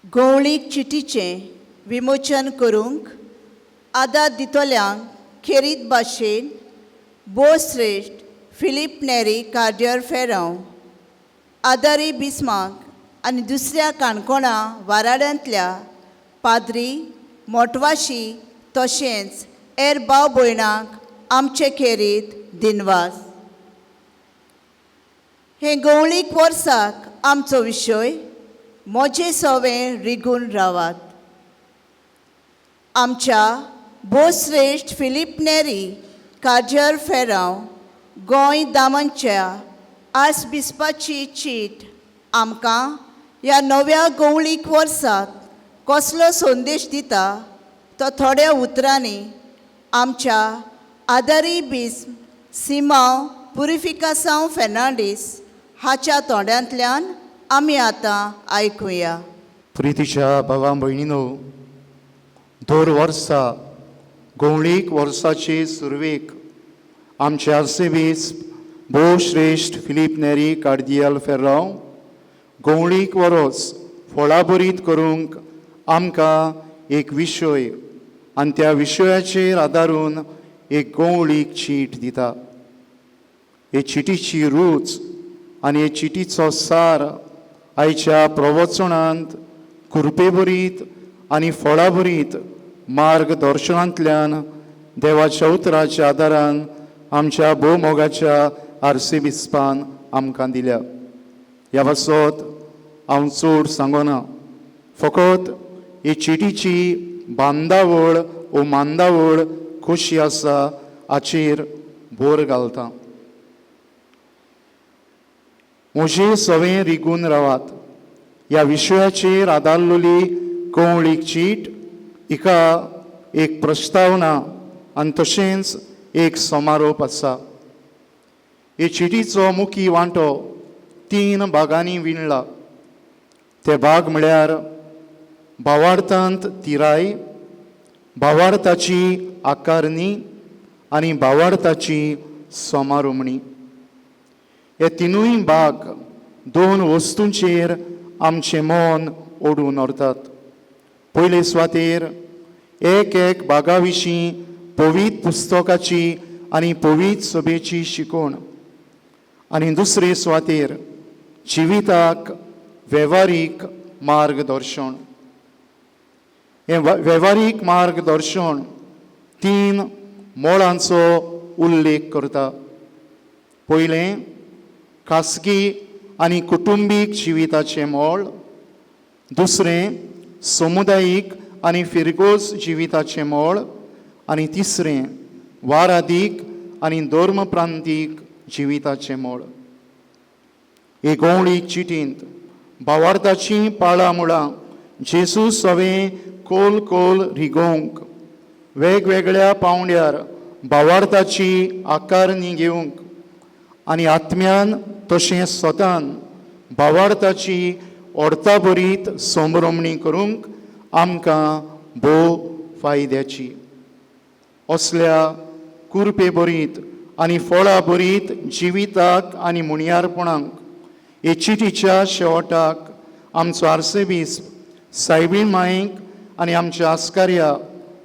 गवळीक चिटीचें विमोचन करूंक आदार दितल्यांक खेरीत भाशेन भोवश्रेश्ठ फिलीप नेरी कार्डियर फेरांव आदारी बिस्मार्क आनी दुसऱ्या काणकोणां वाराड्यांतल्या पाद्री मोटवाशी तशेंच हेर भाव भयणांक आमचे खेरीत दिनवास. हे गवळीक वर्साक आमचो विशय मोजे सोवें रिगून रावात. आमच्या भोवश्रेश्ठ फिलीप नेरी कार्डियर फेरांव गोंय दामनच्या आसबिस्पाची चीट आमकां ह्या नव्या गवळीक वर्साक कसलो संदेश दिता तो थोड्या उतरांनी आमच्या आदारी बिस्म सिमांव पुरिफिकासांव फेर्नांडीस हाच्या तोंडांतल्यान आमी आतां आयकुया. प्रितीच्या भावां भयणीनो, दर वर्सा गवळीक वर्साचे सुरवेक आमचे आर्सेबिस्प भोवश्रेश्ठ फिलीप नेरी कार्डियल फेर्रांव गवळीक वरोस फळाबरीत करूंक आमकां एक विशय आनी त्या विशयाचेर आदारून एक गवळीक चीट दिता. हे चिटीची रूच आनी हे चिटीचो सार आयच्या प्रवचनांत कृपेबरीत आनी फळाबरीत मार्गदर्शनांतल्यान देवाच्या उतराच्या आदारान आमच्या भोवमोगाच्या आर्सेबिस्पान आमकां दिल्या. ह्या पासत हांव चड सांगना, फकत हे चिटीची बांदावळ वो मांदावळ कशी आसा हाचेर भर घालता. म्हजें सवें रिगून रावात ह्या विशयाचेर आदारलेली गवळीक चीट हिका एक प्रस्तावना आनी तशेंच एक समारोप आसा. हे चिटीचो मुखी वांटो 3 भागांनी विणला. ते भाग म्हळ्यार भावार्थांत तिराय, भावार्थाची आकारणी आनी भावार्थाची समारोमणी. हे तिनूय भाग 2 वस्तूंचेर आमचें मन ओडून व्हरतात. पयले सुवातेर एक भागा विशीं पवित्र पुस्तकाची आनी पवित्र सभेची शिकवण आनी दुसरे सुवातेर जिविताक वेव्हारीक मार्गदर्शन. हे वेव्हारीक मार्गदर्शन 3 मोळांचो उल्लेख करता. पयलें खासगी आनी कुटुंबीक जिविताचें मोळ, दुसरें समुदायीक आनी फिरगोस जिविताचें मोळ आनी तिसरें वारादीक आनी धर्मप्रांतीक जिविताचें मोळ. हे गवळीक चिटींत भावार्थाचीं पाळां मुळां जेजू सवें कोल कोल रिगोवंक, वेगवेगळ्या पावंड्यार भावार्थाची आकारणी घेवंक आनी आत्म्यान तशें स्वतान भावार्थाची ओडताबरीत संभ्रमणी करूंक आमकां भोव फायद्याची. असल्या कुरपे आनी फळां बरीत जिविताक आनी मुणयारपणांक हे चिटीच्या शेवटाक आमचो आर्सेबिस्प सायबीण मायेक आनी आमच्या आस्कार्या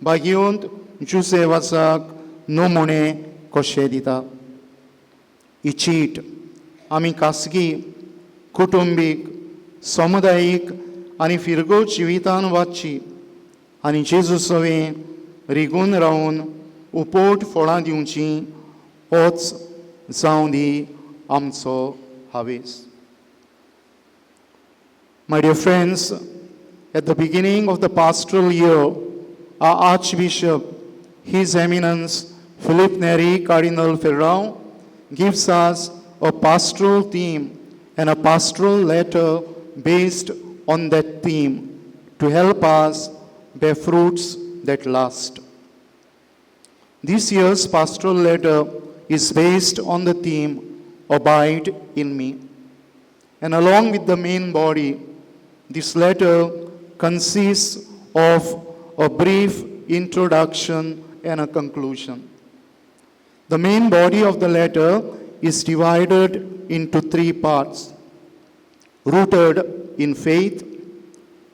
भागियोंत जुसेवासाक नमुणे कशे दिता. ही चीट आमी खासगी, कुटुंबीक, समुदायीक आनी फिरगोस जिवितान वाचची आनी जेजू सवें रिगून रावन उपोट फळां दिवची होच जावं दी आमचो हावेस. My dear friends, at the beginning of the pastoral year, our Archbishop, His Eminence Philip Neri Cardinal Ferrão, gives us a pastoral theme and a pastoral letter based on that theme to help us bear fruits that last. This year's pastoral letter is based on the theme, Abide in Me. And along with the main body, this letter consists of a brief introduction and a conclusion. The main body of the letter is divided into 3 parts: rooted in faith,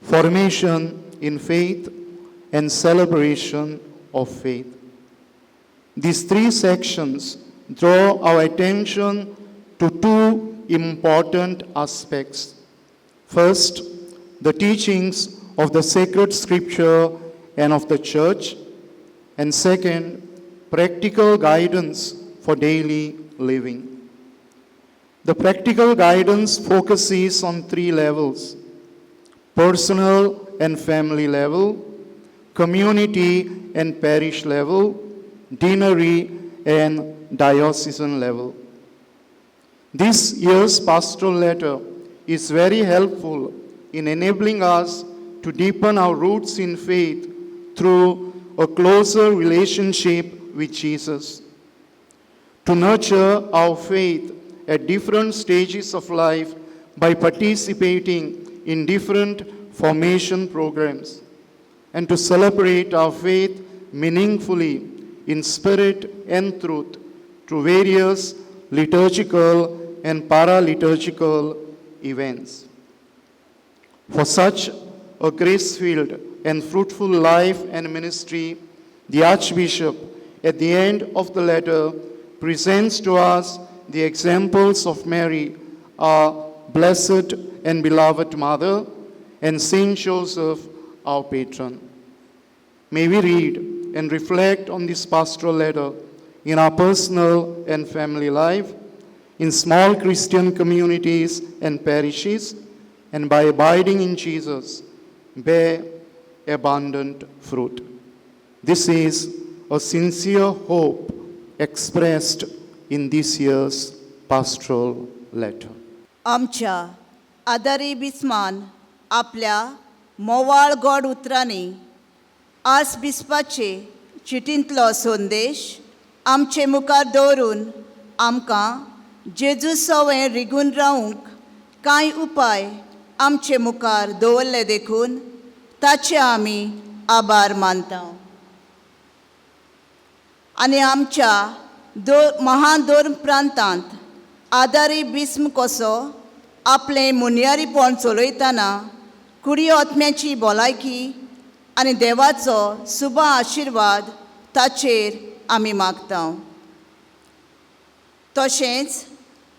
formation in faith, and celebration of faith. These three sections draw our attention to two important aspects. First, the teachings of the sacred scripture and of the church, and second, practical guidance for daily living. The practical guidance focuses on three levels: personal and family level, community and parish level, deanery and diocesan level. This year's pastoral letter is very helpful in enabling us to deepen our roots in faith through a closer relationship with Jesus, to nurture our faith at different stages of life by participating in different formation programs, and to celebrate our faith meaningfully in spirit and truth through various liturgical and para-liturgical events. For such a grace-filled and fruitful life and ministry, the Archbishop, at the end of the letter, presents to us the examples of Mary, our blessed and beloved Mother, and Saint Joseph, our patron. May we read and reflect on this pastoral letter in our personal and family life, in small Christian communities and parishes, and by abiding in Jesus, bear abundant fruit. This is a sincere hope expressed in this year's pastoral letter. आमच्या आदारी बिस्मान आपल्या मोवाळ गोड उतरांनी आस बिस्पाचे चिटींतलो संदेश आमचे मुखार दवरून आमकां जेजू सवें रिगून रावंक कांय उपाय आमचे मुखार दवरले देखून ताचे आमी आभार मानता. आनी आमच्या महादोर प्रांतांत आदारी बिस्म कसो आपलें मुनयारीपण चलयतना कुडी ओतम्याची भलायकी आनी देवाचो सुभ आशिर्वाद ताचेर आमी मागता. तशेंच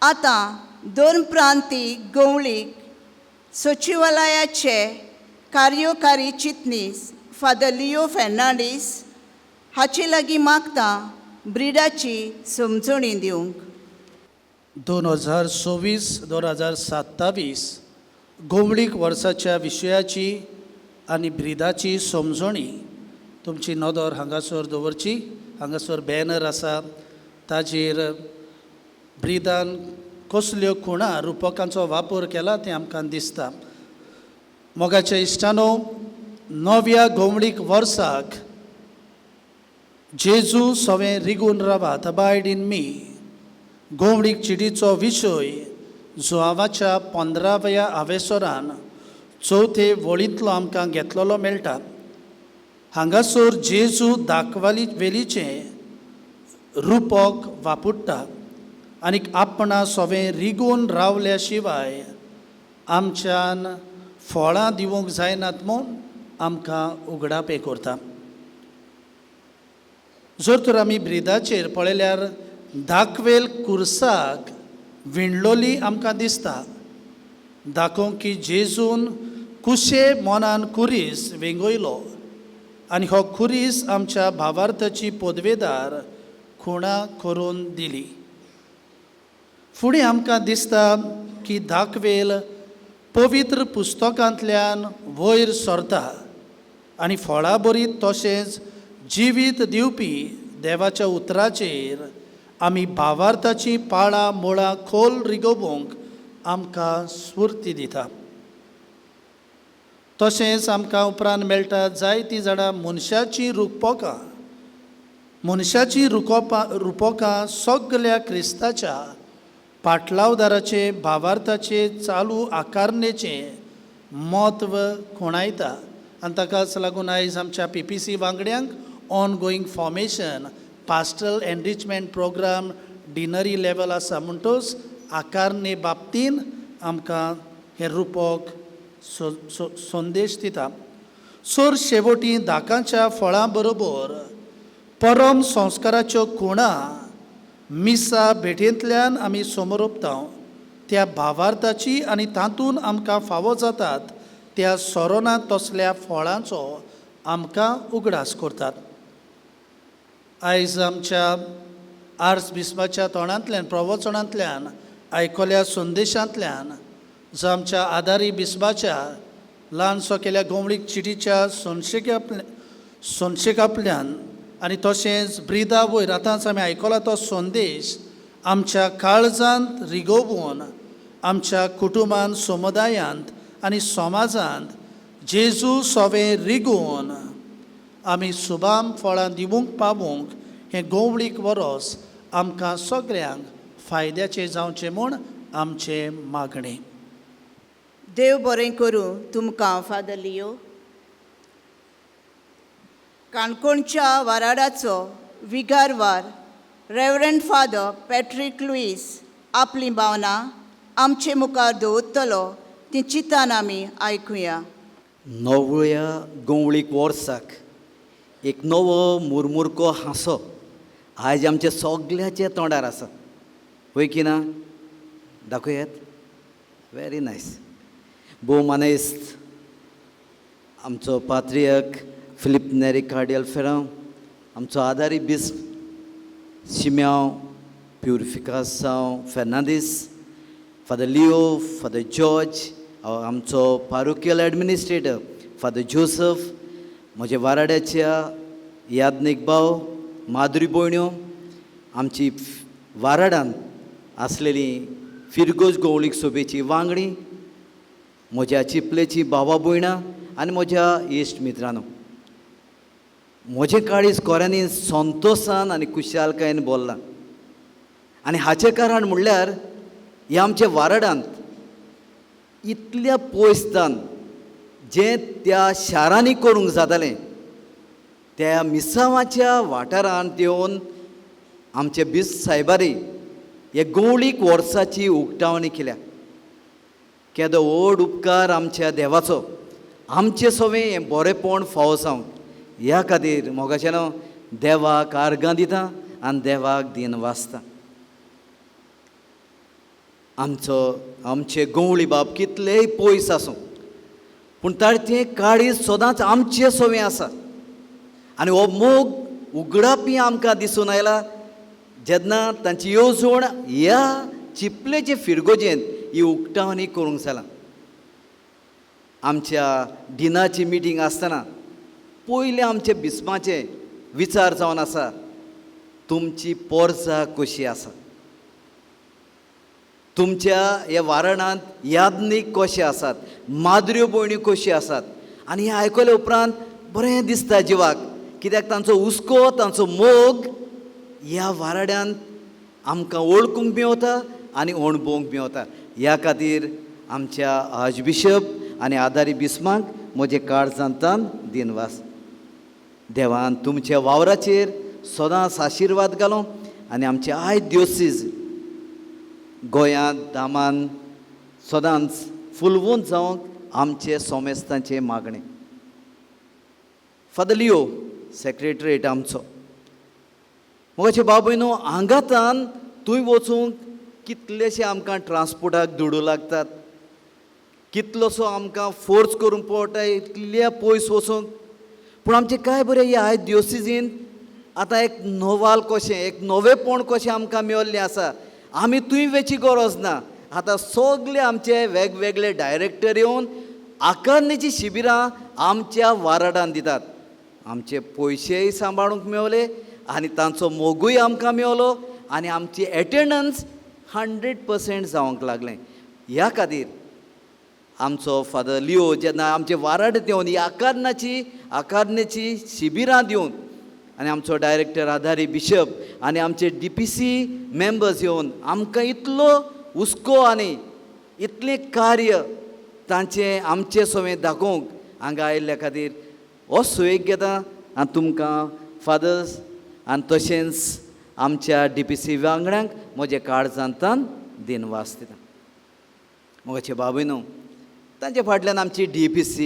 आतां दोन प्रांती गवळीक सचिवालयाचे कार्यकारी चिटणीस फादर लिओ फेर्नांडीस हाचे लागीं मागता ब्रिडाची समजणी दिवंक. 2026-2027 गवळीक वर्साच्या विशयाची आनी ब्रिदाची समजणी तुमची नदर हांगासर दवरची. हांगासर बॅनर आसा, ताजेर ब्रिदान कसल्यो खुणा रुपकांचो वापर केला तें आमकां दिसता. मोगाच्या इश्टानो, नव्या गवळीक वर्साक जेजू सवें रिगून रावात, अबायड इन मी, गवळीक चिडीचो विशय जुआवाच्या 15व्या आवेसरान चवथे वळींतलो आमकां घेतलेलो मेळटा. हांगासर जेजू दाखवाली वेलीचें रुपक वापुट्टा आनी आपणा सवें रिगून रावल्या शिवाय आमच्यान फळां दिवंक जायनात म्हूण आमकां उगडापे करता. जर तर आमी ब्रिदाचेर पळयल्यार दाखवेल कुर्साक विणलोली आमकां दिसता, दाखोवंक की जेजून कुशे मोनान कुरीस वेंगयलो आनी हो कुरीस आमच्या भावार्थाची पदवेदार खुणा करून दिली. फुडें आमकां दिसता की दाखवेल पवित्र पुस्तकांतल्यान वयर सरता आनी फळां बरीत तशेंच जिवीत दिवपी देवाच्या उतराचेर आमी भावार्थाची पाळां मुळां खोल रिगोवंक आमकां स्फूर्ती दिता. तशेंच आमकां उपरांत मेळटा जायतीं जाणां मनशाची रुपोकां सगल्या क्रिस्ताच्या पाटलावदाराचे भावार्थाचे चालू आकारणेचें म्हत्व खुणायता. आनी ताकाच लागून आयज आमच्या PPC वांगड्यांक ongoing formation, pastoral enrichment programme, deanery level आसा म्हणटच आकारणे बाबतीन आमकां हें रुपोक संदेश दिता. सर शेवटी दाकांच्या फळां बरोबर परम संस्काराच्यो खुणा मिसा भेटेंतल्यान आमी समोरपता. त्या भावार्थाची आनी तातूंत आमकां फावो जातात त्या सोरोनांत तसल्या फळांचो आमकां उगडास करतात. आयज आमच्या आर्स बिस्पाच्या तोंडांतल्यान प्रवचनांतल्यान आयकल्या संदेशांतल्यान जो आमच्या आदारी बिस्बाच्या ल्हानसो केल्या गोंवळीक चिटीच्या संशेकांतल्यान आनी तशेंच ब्रिदा वयर आतांच आमी आयकला तो संदेश आमच्या काळजांत रिगोवन आमच्या कुटुंबांत समुदायांत आनी समाजांत जेजू सोवें रिगोवन आमी शुभाम फळां दिवंक पावूंक हें गोंवळीक वरोस आमकां सगळ्यांक फायद्याचें जावचें म्हूण आमचें मागणें. देव बरें करूं तुमकां फादर लियो. काणकोणच्या वाराडाचो विगारवार रेव्हरंड फादर पॅट्रीक लुईस आपली भावना आमचे मुखार दवरतलो ती चिंतान आमी आयकुया. नवळ्या गोंवळीक वर्साक एक नवो मुरमुरको हांसो आयज आमच्या सगळ्याच्या तोंडार आसा, होय की ना? दाखयात. Very nice. भोव मानेस्त आमचो पात्रियक फिलीप नेरी कार्डियल फेरांव, आमचो आदारी बिस्प Simiao Purificacao Fernandes, father Leo, father George, आमचो पारोकियल एडमिनिस्ट्रेटर फादर जोसफ, म्हज्या वाराड्याच्या यादनीक भाव, माधुरी भयण्यो, आमची वाराडांत आसलेली फिरगोज गोंवळीक सोबेची वांगडी, म्हज्या चिपलेची भावा भयणां आनी म्हज्या इश्ट मित्रांनो, म्हजें काळीज कोऱ्यांनी संतोशान आनी कुशालकायेन बोल्लां. आनी हाचें कारण म्हणल्यार ह्या आमच्या वाराडांत इतल्या पयसतान जें त्या शारांनी करूंक जातालें त्या मिसावाच्या वाठारांत येवन आमचे बिस्त सायबारी हे गोंवळीक वर्साची उक्तावणी केल्या. केदो व्हड उपकार आमच्या देवाचो आमचें सगळें हें बरेंपण फावो जावंक. ह्या खातीर मोगाचें न्हू देवाक आर्गां दिता आनी देवाक दिन वाचता. आमचे गोंवळी बाब कितलेय पयस आसूं पूण ताचें काळीज सदांच आमचें सवें आसा. आनी हो मोग उगडापी आमकां दिसून आयला जेन्ना तांची येवजण ह्या चिपलेचे फिरगोजेंत ही उक्तावणी करूंक जाला. आमच्या दिनाची मिटींग आसतना पयलें आमच्या बिस्माचे विचार जावन आसा, तुमची पोरसां कशीं आसा, तुमच्या ह्या वाराणांत यादनीक कशे आसात, माद्र्यो भयण्यो कशी आसात. आनी हें आयकले उपरांत बरें दिसता जिवाक, कित्याक तांचो हुस्को तांचो मोग ह्या वाराड्यांत आमकां वळखूंक मेवता आनी अणभवूंक मेवता. ह्या खातीर आमच्या आर्च बिशप आनी आदारी बिस्माक म्हजे काळजांतान दिनवास. देवान तुमच्या वावराचेर सदांच आशिर्वाद घालूं आनी आमचे आयज दिवसीज गोंयांत धामान सदांच फुलवून जावंक आमचे सोमेस्तांचे मागणें. फादर लियो सेक्रेटरेट आमचो, मोगाचे बाबयनो, हांगातान थंय वचूंक कितलेशे आमकां ट्रान्सपोर्टाक दुडू लागतात, कितलोसो आमकां फोर्स करूंक पडटा इतल्या पयस वचूंक. पूण आमचें काय बरें ह्या आयज दिवसीजीन आतां एक नोवाल कशें, एक नवेपण कशें आमकां मेवल्लें आसा. आमी थंय वेची गरज ना. आतां सगळे आमचे वेगवेगळे डायरेक्टर येवन आकारणीची शिबिरां आमच्या वाराडांत दितात. आमचे पयशेय सांबाळूंक मेवले आनी तांचो मोगूय आमकां मेवलो आनी आमची एटेंडन्स 100% जावंक लागलें. ह्या खातीर आमचो फादर लियो जेन्ना आमचे वाराडांत येवन ही आकारणीची शिबिरां दिवन आनी आमचो डायरेक्टर आदारी बिशप आनी आमचे DPC मेंबर्स येवन आमकां इतलो हुस्को आनी इतलें कार्य तांचें आमचें सवें दाखोवंक हांगा आयिल्ल्या खातीर हो सुयेग घेता आनी तुमकां फादर्स आनी तशेंच आमच्या DPC वांगड्यांक म्हजे काळजांतान दिनवास दिता. मोगाचे बाबयनो, तांचे फाटल्यान आमची DPC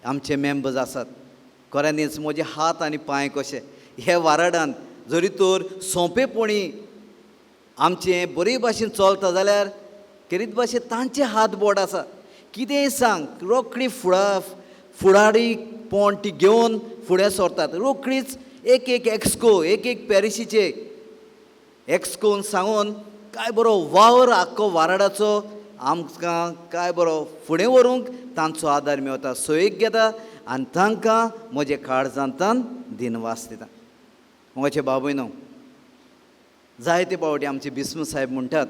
आमचे मेंबर्स आसात. खऱ्यांनीच म्हजे हात आनी पांय कशे हे वाराडांत जरी तर सोंपेपणी आमचें बरे भाशेन चलता जाल्यार खेरीत भाशेन तांचे हात बोट आसा. कितेंय सांग रोखडी फुडारीपण ती घेवन फुडें सरतात. रोखडीच एक एक्सको एक पॅरिशीचे एक्सकोन सांगून काय बरो वावर आख्खो वाराडाचो आमकां काय बरो फुडें व्हरूंक तांचो आदार मेळटा. सोयेक घेता आनी तांकां म्हजे काळजांतान दिनवास दिता. म्हजे बाबूयनो, जायते पावटी आमचे बिस्म साहेब म्हणटात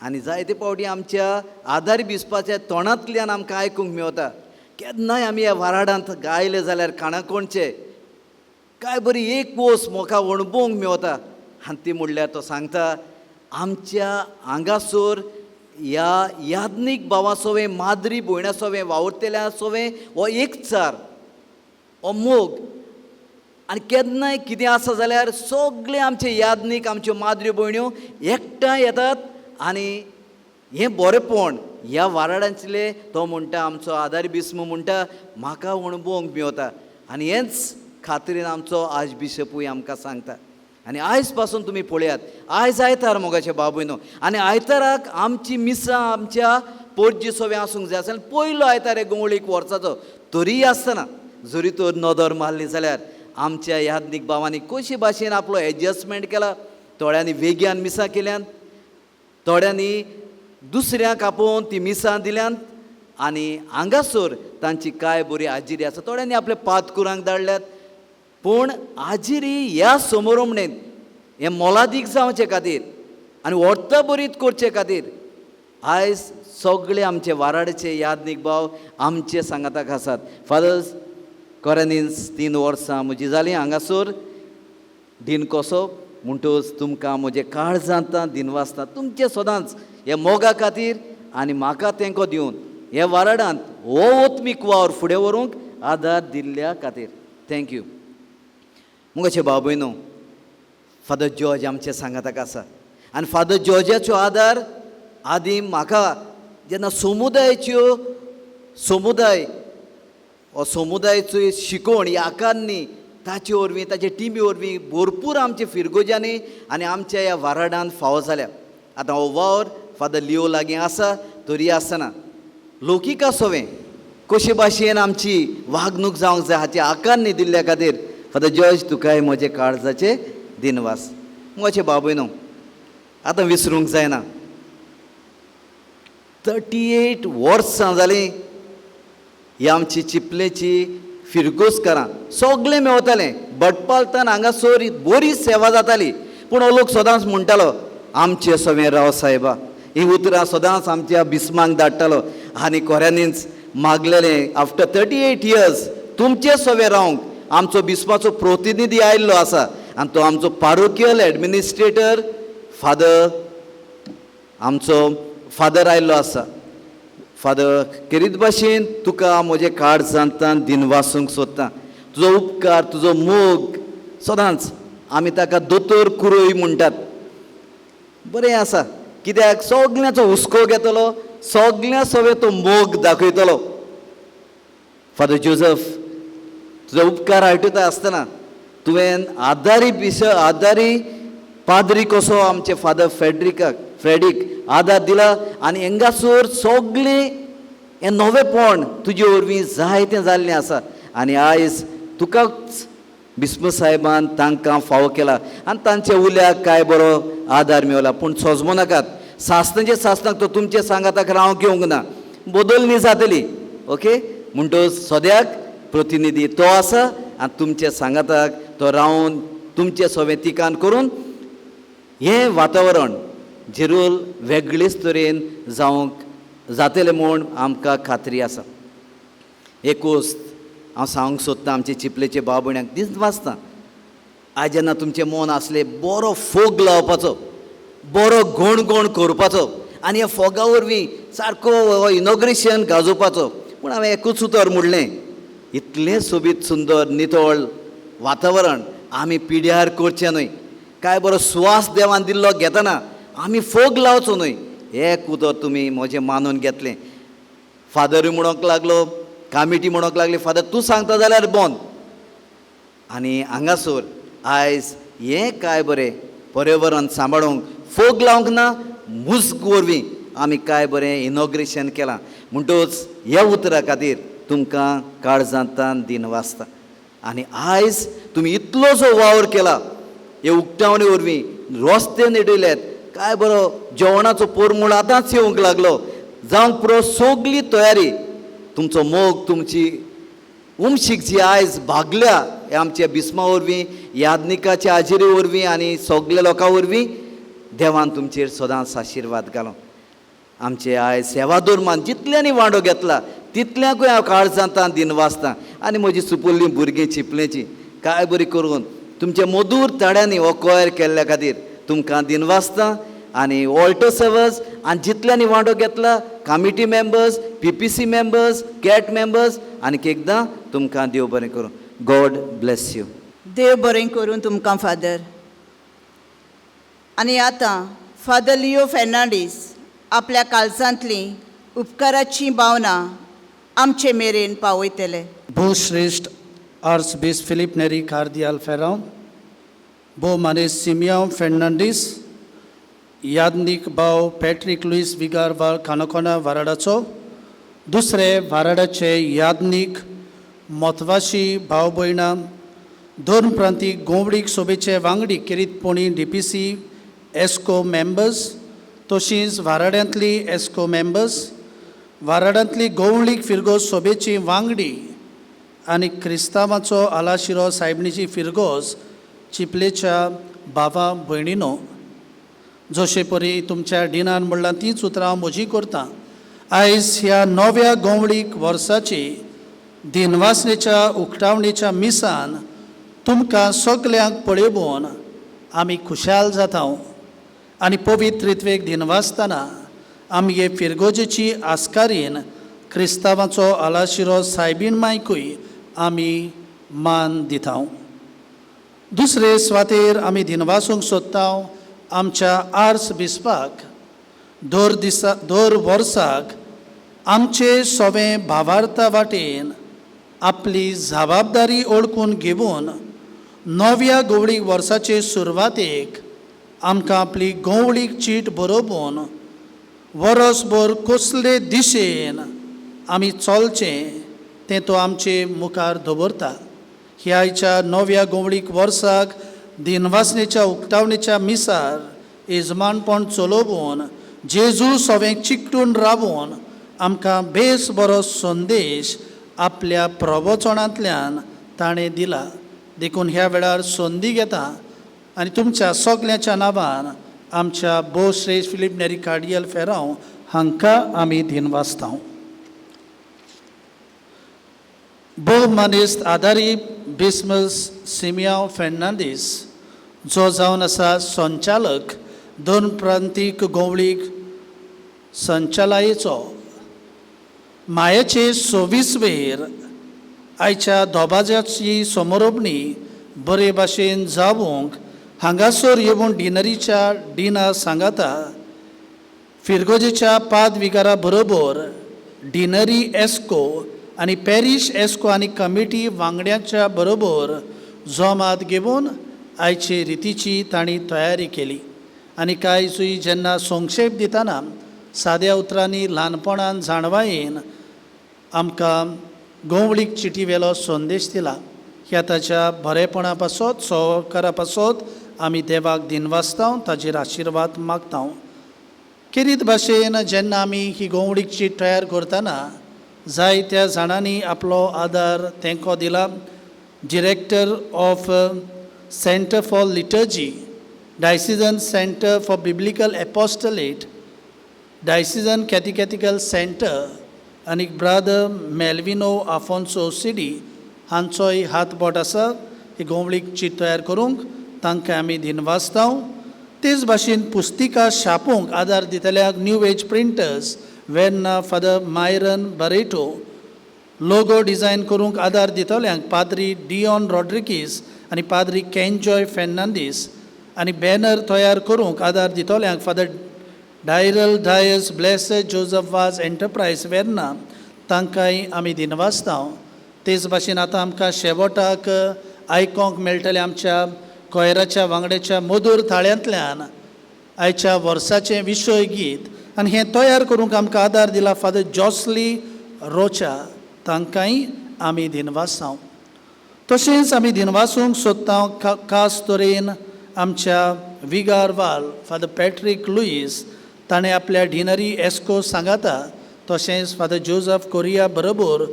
आनी जायते पावटी आमच्या आदारी बिस्पाच्या तोंडांतल्यान आमकां आयकूंक मेळटा. केन्नाय आमी ह्या वाराडांत गायले जाल्यार काणकोणचे काय बरी एक वोस म्हाका अणभवूंक मेळटा. आनी ती म्हणल्यार तो सांगता आमच्या आंगासोर ह्या याज्ञीक भावा सोवें माद्री भयणा सोवें वावुरतेल्या सोवें हो एक चार हो मोग. आनी केन्नाय कितें आसा जाल्यार सगळे आमचे याज्ञीक आमच्यो माद्र्यो भयण्यो एकठांय येतात आनी हें बरेंपण ह्या वाराडांतले तो म्हणटा आमचो आदारी बिस्म म्हणटा म्हाका अणभवूंक मेळटा. आनी हेंच खात्रीन आमचो आज बिशपूय आमकां सांगता. आनी आयज पासून तुमी पळयात, आयज आयतार मोगाचे बाबूयनो आनी आयताराक आमची मिसां आमच्या पोरजी सोवें आसूंक जाय आसलें. पयलो आयतार गोंवळीक वर्साचो तरी आसतना जरी तर नदर मारली जाल्यार आमच्या याज्ञीक भावांनी कशे भाशेन आपलो एडजस्टमेंट केला. थोड्यांनी वेग्यान मिसां केल्यान, थोड्यांनी दुसऱ्यांक आपोवन ती मिसां दिल्यान आनी हांगासर तांची काय बरी आजिरी आसा. थोड्यांनी आपले पातकुरांक धाडल्यात. पूण आजिरी ह्या समारंभणेंत हें मोलादीक जावचे खातीर आनी व्हरता बरीत करचे खातीर आयज सगळे आमचे वाराडचे याज्ञीक भाव आमचे सांगाताक आसात. फादर्स, कोरेनीन्स 3 वर्सां म्हजी जालीं हांगासर दिन कसो म्हणटच तुमकां म्हजे काळजांत दिनवासता. तुमचे सदांच हे मोगा खातीर आनी म्हाका तेंको दिवन हे वाराडांत हो ओत्मीक वावर फुडें व्हरूंक आदार दिल्ल्या खातीर थँक्यू. मुगाचे बाबूयनो, फादर जॉर्ज आमचे सांगाताक आसा आनी फादर जॉर्जाचो आदार आदी म्हाका जेन्ना समुदायाचो शिकोवण ह्या आकांनी ताचे वरवीं ताचे टिमी वरवीं भरपूर आमचे फिरगोजांनी आनी आमच्या ह्या वाराडांत फावो जाल्या. आतां हो वावर फादर लिओ लागीं आसा तरी आसतना लौकिका सोवें कशे भाशेन आमची वागणूक जावंक जाय हाची आकांनी दिल्ल्या खातीर फादर जॉर्ज तुकाय म्हजे काळजाचे दिनवास. म्हजे बाबूयनो, आतां विसरूंक जायना 38 वर्सां जालीं ही आमची चिपलेची फिरगोसकारां सगळें मेवतालें. भटपालतान हांगासर बरी सेवा जाताली. पूण हो लोक सदांच म्हणटालो आमचे सोवें राव साहेबा. ही उतरां सदांच आमच्या बिस्मांक धाडटालो आनी खऱ्यांनीच मागलेलें आफ्टर 38 इयर्स तुमचे सोवें रावंक आमचो बिस्माचो प्रतिनिधी आयिल्लो आसा आनी तो आमचो पारोकियल एडमिनिस्ट्रेटर आमचो फादर आयिल्लो आसा. फादर, खेरीत भाशेन तुका म्हजे काळजांतान दिनवासूंक सोदता. तुजो उपकार, तुजो मोग सदांच आमी ताका दोतोर कुरोय म्हणटात. बरें आसा कित्याक सगळ्यांचो हुस्को घेतलो, सगळ्यां सोवे तो मोग दाखयतलो. फादर जोझफ, तुजो उपकार आयकता आसतना तुवें आदारी पाद्री कसो आमचे फादर फ्रेडीक आदार दिला आनी हेंगासर सगळें हें नवेपण तुजे वरवीं जायतें जाल्लें आसा. आनी आयज तुकाच बिस्म साहेबान तांकां फावो केला आनी तांच्या उल्याक काय बरो आदार मेवला. पूण सोजमो नाकात, सासणाचे सासणाक तो तुमचे सांगाताक रावंक येवंक ना, बदलणी जातली. ओके, म्हणटच सद्याक प्रतिनिधी तो आसा आनी तुमचे सांगाताक तो रावन तुमचे सोवें तिकान करून हें वातावरण झिरोल वेगळेच तरेन जावंक जातलें म्हूण आमकां खात्री आसा. एक वस्त हांव सांगूंक सोदतां आमचे चिपलेचे भाव भयण्यांक दीस वाचता. आयज जेन्ना तुमचें मन आसलें बरो फोग लावपाचो, बरो गोण करपाचो आनी ह्या फोगा वरवीं सारको इनॉग्रेशन गाजोवपाचो, पूण हांवें एकूच उतर म्हणलें इतलें सोबीत सुंदर नितळ वातावरण आमी पिड्यार करचें न्हय. काय बरो सुवास देवान दिल्लो घेतना आमी फोग लावचो न्हय. एक उतर तुमी म्हजें मानून घेतलें. फादरूय म्हणोंक लागलो, कमिटी म्हणोंक लागली, फादर तूं सांगता जाल्यार बंद. आनी हांगासर आयज हें काय बरें पर्यावरण सांबाळूंक फोग लावंक ना, मुस्क वरवीं आमी काय बरें इनॉग्रेशन केलां. म्हणटूच ह्या उतरा खातीर तुमकां काळजांतान दिनवासता. आनी आयज तुमी इतलोसो वावर केला हे उक्तावणे वरवीं, रस्ते न्हिदयल्यात, काय बरो जेवणाचो पोरमूळ आतांच येवंक लागलो, जावंक पुरो सगली तयारी. तुमचो मोग, तुमची उमशीक जी आयज भागल्या हे आमच्या बिस्मा वरवीं, यादनिकाच्या हाजेरी वरवीं आनी सगल्या लोकां वरवीं देवान तुमचेर सदांच आशिर्वाद घालो. आमचे आयज सेवा धर्मान जितल्यांनी वांटो घेतला तितल्यांकूय हांव काळजांतान दिनवासतां. आनी म्हजी सुपुल्लीं भुरगीं चिपलेची काय बरी करून तुमच्या मधूर तड्यांनी हो कोयर केल्ल्या खातीर तुमकां दिनवासतां. आनी ऑल्टो सर्वर्स आनी जितल्यांनी वांटो घेतला, committee members, PPC members, cat members, आनीक एकदां तुमकां देव बरें करूं. God bless you. देव बरें करून तुमकां फादर. आनी आतां फादर लिओ फेर्नांडीस आपल्या काळजांतली उपकाराची भावना आमचे मेरेन पावयतले. भूश्रेष्ठ आर्चबिशप फिलीप नेरी कार्दियाल फेरांव, भो मानेस सिमियांव फेर्नांडीस, यादनीक भाव पॅट्रिक लुईस विगारवाल काणकोणा वाराडाचो, दुसरे वाराडाचे यादनीक म्हत्वाची भाव भयणां, दोन प्रांतीक गोवडीक सोबेचे वांगडी किरीतपणी DPC एस्को मेंबर्स, तशींच वाराड्यांतली एस्को मेंबर्स, वाराडांतली गोवळीक फिरगोस सोबेची वांगडी आनी क्रिस्तांवाचो आलाशिरो सायबणीची फिरगोस चिपलेच्या भावा भयणीनो, जशे परी तुमच्या डिनान म्हणलां तींच उतरां हांव म्हजी करतां. आयज ह्या नव्या गोवळीक वर्साची दिनवासनेच्या उक्तावणेच्या मिसान तुमकां सगल्यांक पळयून आमी खुशाल जाता. आनी पवित्र रित्वेक दिनवासतना आमगे फिरगोजेची आस्कारीन क्रिस्तांवाचो आलाशिरो सायबीण मायकूय आमी मान दिता. दुसरे सुवातेर आमी दिनवासूंक सोदता आमच्या आर्च बिस्पाक दर वर्साक आमचे सवें भावार्था वाटेन आपली जबाबदारी ओळखून घेवन नव्या गोवळीक वर्साचे सुरवातेक आमकां आपली गोवळीक चीट बरोवन वर्सभर कसले दिशेन आमी चलचें तें तो आमचे मुखार दवरता. ह्या आयच्या नव्या गोवळीक वर्साक दिनवासनेच्या उक्तावणेच्या मिसार येजमानपण चलोवन जेजू सवें चिकटून रावून आमकां बेस बरो संदेश आपल्या प्रवचनांतल्यान ताणें दिला. देखून ह्या वेळार संदी घेता आनी तुमच्या सगल्यांच्या नांवान आमच्या भो श्रेष्ठ फिलीप नेरी कार्डियल फेरांव हांकां आमी दिनवासता. भो मानेस्त आदारी बिस्मस सिमियांव फेर्नांडीस, जो जावन आसा संचालक दोन प्रांतीक गोवळीक संचालयेचो, मायेचे 26वेर आयच्या दोबाज्याची समारोपणी बरे भाशेन जावंक हांगासर येवन डिनरीच्या डिना सांगाता. फिरगोजेच्या पादविकारा बरोबर डिनरी एस्को आनी पॅरीश एस्को आनी कमिटी वांगड्यांच्या बरोबर जोमात घेवन आयचे रितीची तांणी तयारी केली. आनी कांय जुई जेन्ना संक्षेप दितना साद्या उतरांनी ल्हानपणान जाणवायेन आमकां गोवळीक चिटीवेलो संदेश दिला. ह्या ताच्या बरेपणा पासत सहकारा पासत आमी देवाक दिनवासता, ताचेर आशिर्वाद मागता. किरीत भाशेन जेन्ना आमी ही गोवळीक चीट तयार करतना जायत्या जाणांनी आपलो आदार तेंको दिला. Director of centre for liturgy, diocesan centre for biblical apostolate, diocesan catechetical centre आनी ब्रादर मेल्विनो आफोन्सो सिडी हांचोय हातबोट आसा ही गोवळीक चीट तयार करूंक. तांकां आमी दिनवासता. तेच भाशेन पुस्तिका छापूंक आदार दितल्याक new age printers Verna father Myron Barreto, logo design करूंक आदार दितल्यांक पाद्री डिऑन रॉड्रिगीस आनी पाद्री केंजॉय फेर्नांडीस, आनी बॅनर तयार करूंक आदार दितल्यांक father Dayrel Dias blessed Joseph Vaz enterprise Verna, तांकांय आमी दिनवासता. तेच भाशेन आतां आमकां शेवटाक आयकोंक मेळटलें आमच्या कोयराच्या वांगड्याच्या मधुर थाळ्यांतल्यान आयच्या वर्साचें विशय गीत आनी हें तयार करूंक आमकां आदार दिला फादर जॉस्ली रोचा. तांकांय आमी दिनवासता. तशेंच आमी दिनवासूंक सोदता खास तरेन आमच्या विगारवाल फादर पॅट्रीक लुईस. ताणें आपल्या डिनरी एस्को सांगाता तशेंच फादर जोझफ कोरिया बरोबर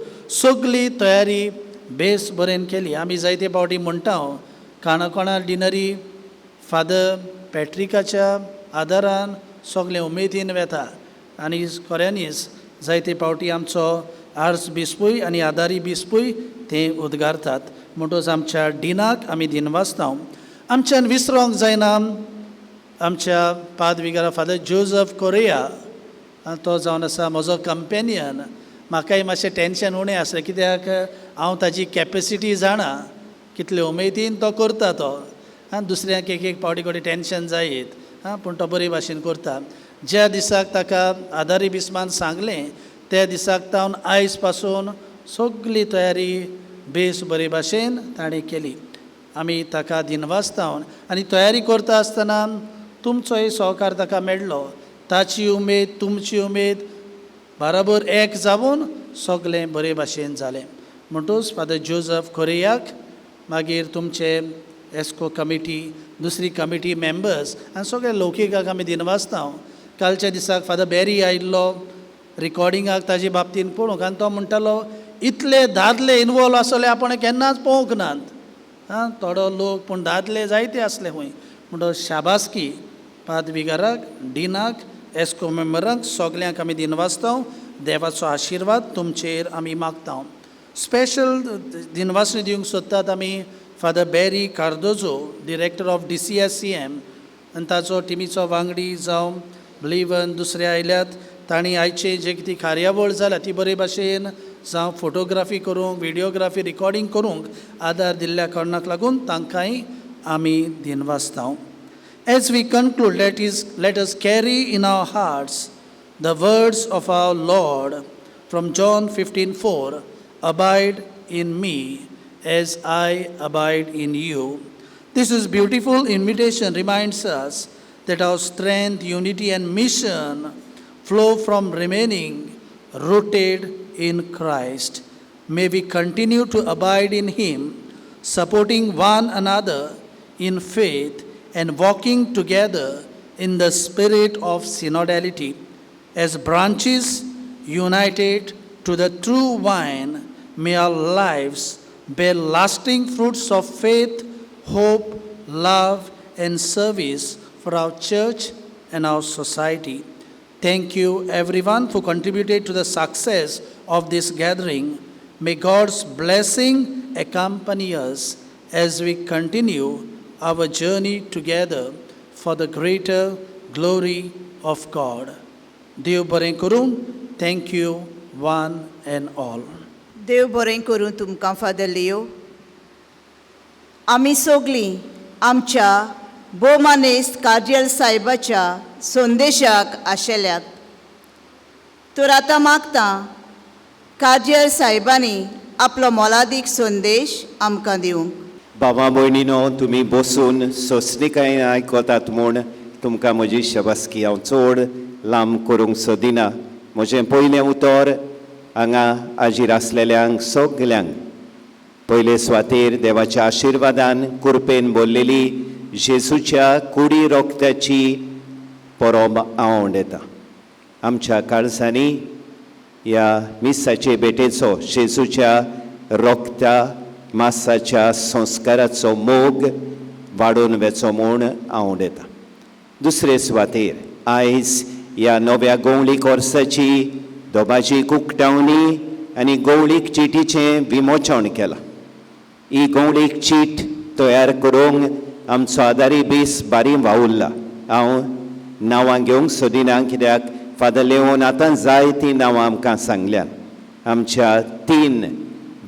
सगळी तयारी बेस बरेन केली. आमी जायते फावटी म्हणटा काणकोणा डिनरी फादर पॅट्रिकाच्या आदारान सगळे उमेदीन वेता आनी खऱ्यांनीच जायते फावटी आमचो आर्च बिस्पूय आनी आदारी बिस्पूय ते उद्गारतात. म्हणटच आमच्या डिनाक आमी दिनवासता. आमच्यान विसरोंक जायना आमच्या पादविगारा फादर जोझफ कोरिया. तो जावन आसा म्हजो कंपेनियन. म्हाकाय मातशें टेन्शन उणें आसलें कित्याक हांव ताची कॅपेसिटी जाणा कितले उमेदीन तो करता तो. दुसऱ्यांक एक फावटी कोणी टेन्शन जायत पूण तो बरे भाशेन करता. ज्या दिसाक ताका आदारी बिस्मान सांगलें त्या दिसाक तावन आयज पासून सगळी तयारी बेस बरे भाशेन ताणें केली. आमी ताका दिनवासता आनी तयारी करता आसतना तुमचोय सहकार ताका मेळ्ळो. ताची उमेद तुमची उमेद बराबर एक जावन सगळें बरे भाशेन जालें. म्हणटूच फादर जोझफ कोरियाक मागीर तुमचे एस्को कमिटी दुसरी कमिटी मेंबर्स आनी सगळे लौकिकाक आमी दिनवासता. कालच्या दिसाक फादर बॅरी आयिल्लो रिकॉर्डिंगाक ताजे बाबतीन पळोवंक आनी तो म्हणटालो इतले दादले इनवॉल्व आसले आपण केन्नाच पळोवंक नात. थोडो लोक पूण दादले जायते आसले खंय. म्हणटो शाबासकी पादविगाराक डिनाक एस्को मेंबरांक सगल्यांक आमी दिनवासता. देवाचो आशिर्वाद तुमचेर आमी मागता. स्पेशल दिनवासणी दिवंक सोदतात आमी father Barry Cardozo director of DCSCM आनी ताचो टिमीचो वांगडी जावं बिलिवन दुसरे आयल्यात. तांणी आयचे जे कितें कार्यावळ जाल्या ती बरे भाशेन जावं फोटोग्राफी करूंक व्हिडियोग्राफी रिकॉर्डिंग करूंक आदार दिल्ल्या कारणाक लागून तांकांय आमी दिनवासता. As we conclude, let us carry in our hearts the words of our Lord from John 15:4, abide in me as I abide in you. This is beautiful invitation reminds us that our strength, unity and mission flow from remaining rooted in Christ. May we continue to abide in him, supporting one another in faith and walking together in the spirit of synodality. As branches united to the true vine, may our lives bear lasting fruits of faith, hope, love, and service for our church and our society. Thank you, everyone, who contributed to the success of this gathering. May God's blessing accompany us as we continue our journey together for the greater glory of God. Dev baren करूं. Thank you, one and all. देव बरें करूं तुमकां father लियो. आमी सगळीं आमच्या भोवमानेस्त कार्दियल साहेबाच्या संदेशाक आशेल्यात. तर आतां मागता कार्दियल साहेबांनी आपलो मोलादीक संदेश आमकां दिवंक. बाबा भयणीनो तुमी बसून सोंसणीकाय आयकतात म्हूण तुमकां म्हजी शबासकी हांव चड लांब करूंक सोदिना. म्हजें पयलें उतर हांगा हाजीर आसलेल्यांक सगल्यांक पयले सुवातेर देवाच्या आशिर्वादान कुरपेन भरलेली जेजूच्या कुडी रोगत्याची परब हांव उडयतां. आमच्या काळजांनी ह्या मिसाचे भेटेचो जेजूच्या रोगत्या मासाच्या संस्काराचो मोग वाडून वेचो म्हूण हांव उडयतां. दुसरे सुवातेर आयज ह्या नव्या गवळीक वर्साची दोबाजीक उक्तावणी आनी गवळीक चिटीचें विमोचन केलां. ही गवळीक चीट तयार करूंक आमचो आदारी बेस बारी वावुरला. हांव नांवां घेवंक सोदिना कित्याक फादर लेवन आतां जायतीं नांवां आमकां सांगल्यात. आमच्या 3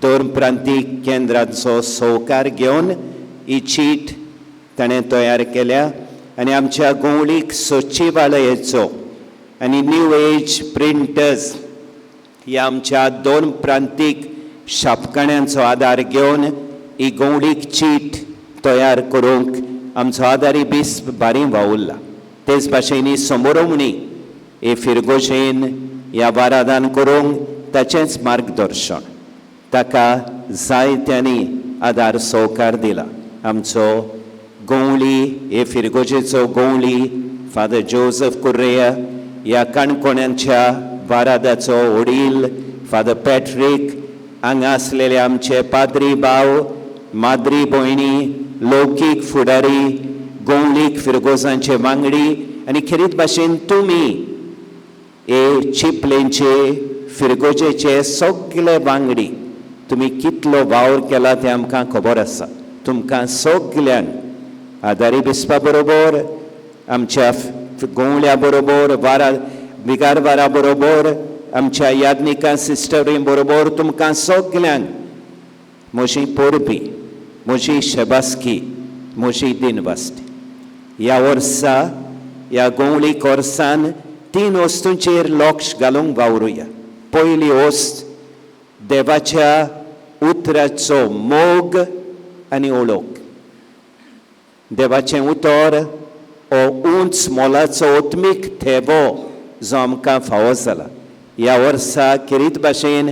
धर्म प्रांतीक केंद्रांचो सहकार घेवन ही चीट ताणें तयार केल्या आनी आमच्या गवळीक सचिवालयाचो आनी न्यू एज प्रिंटर्स ह्या आमच्या 2 प्रांतीक शापकाण्यांचो आदार घेवन ही गवळीक चीट तयार करूंक आमचो आदारी बेस बारी वावुरला. तेच भाशेन ही समोरवणी हे फिरगोशेन ह्या वारादान करूंक ताचेंच मार्गदर्शन ताका जायत्यांनी आदार सहकार दिला. आमचो गवळी हे फिरगोजेचो गवळी फादर जोसेफ कुर्रेया, ह्या काणकोण्यांच्या वारादाचो वडील फादर पॅट्रीक, हांगा आसलेले आमचे पाद्री भाव, माद्री भयणी, लौकीक फुडारी, गवळीक फिरगोजांचे वांगडी आनी खरीत भाशेन तुमी हे चिपलेंचे फिरगोजेचे सगळे वांगडी तुमी कितलो वावर केला तें आमकां खबर आसा. तुमकां सगल्यांक आदारी बिस्पा बरोबर, आमच्या गवळ्या बरोबर, विगारवारा बरोबर, आमच्या याज्ञिका सिस्टरी बरोबर तुमकां सगल्यांक म्हजी पोरबी, म्हजी शेबासकी, म्हजी दिनवासती. ह्या वर्सा ह्या गवळीक वर्सान 3 वस्तूंचेर लक्ष घालूंक वावरुया. पयली वस्त देवाच्या उतराचो मोग आनी ओळख. देवाचें उतर हो उंच मोलाचो ओत्मीक थेबो जो आमकां फावो जाला. ह्या वर्सा खेरीत भाशेन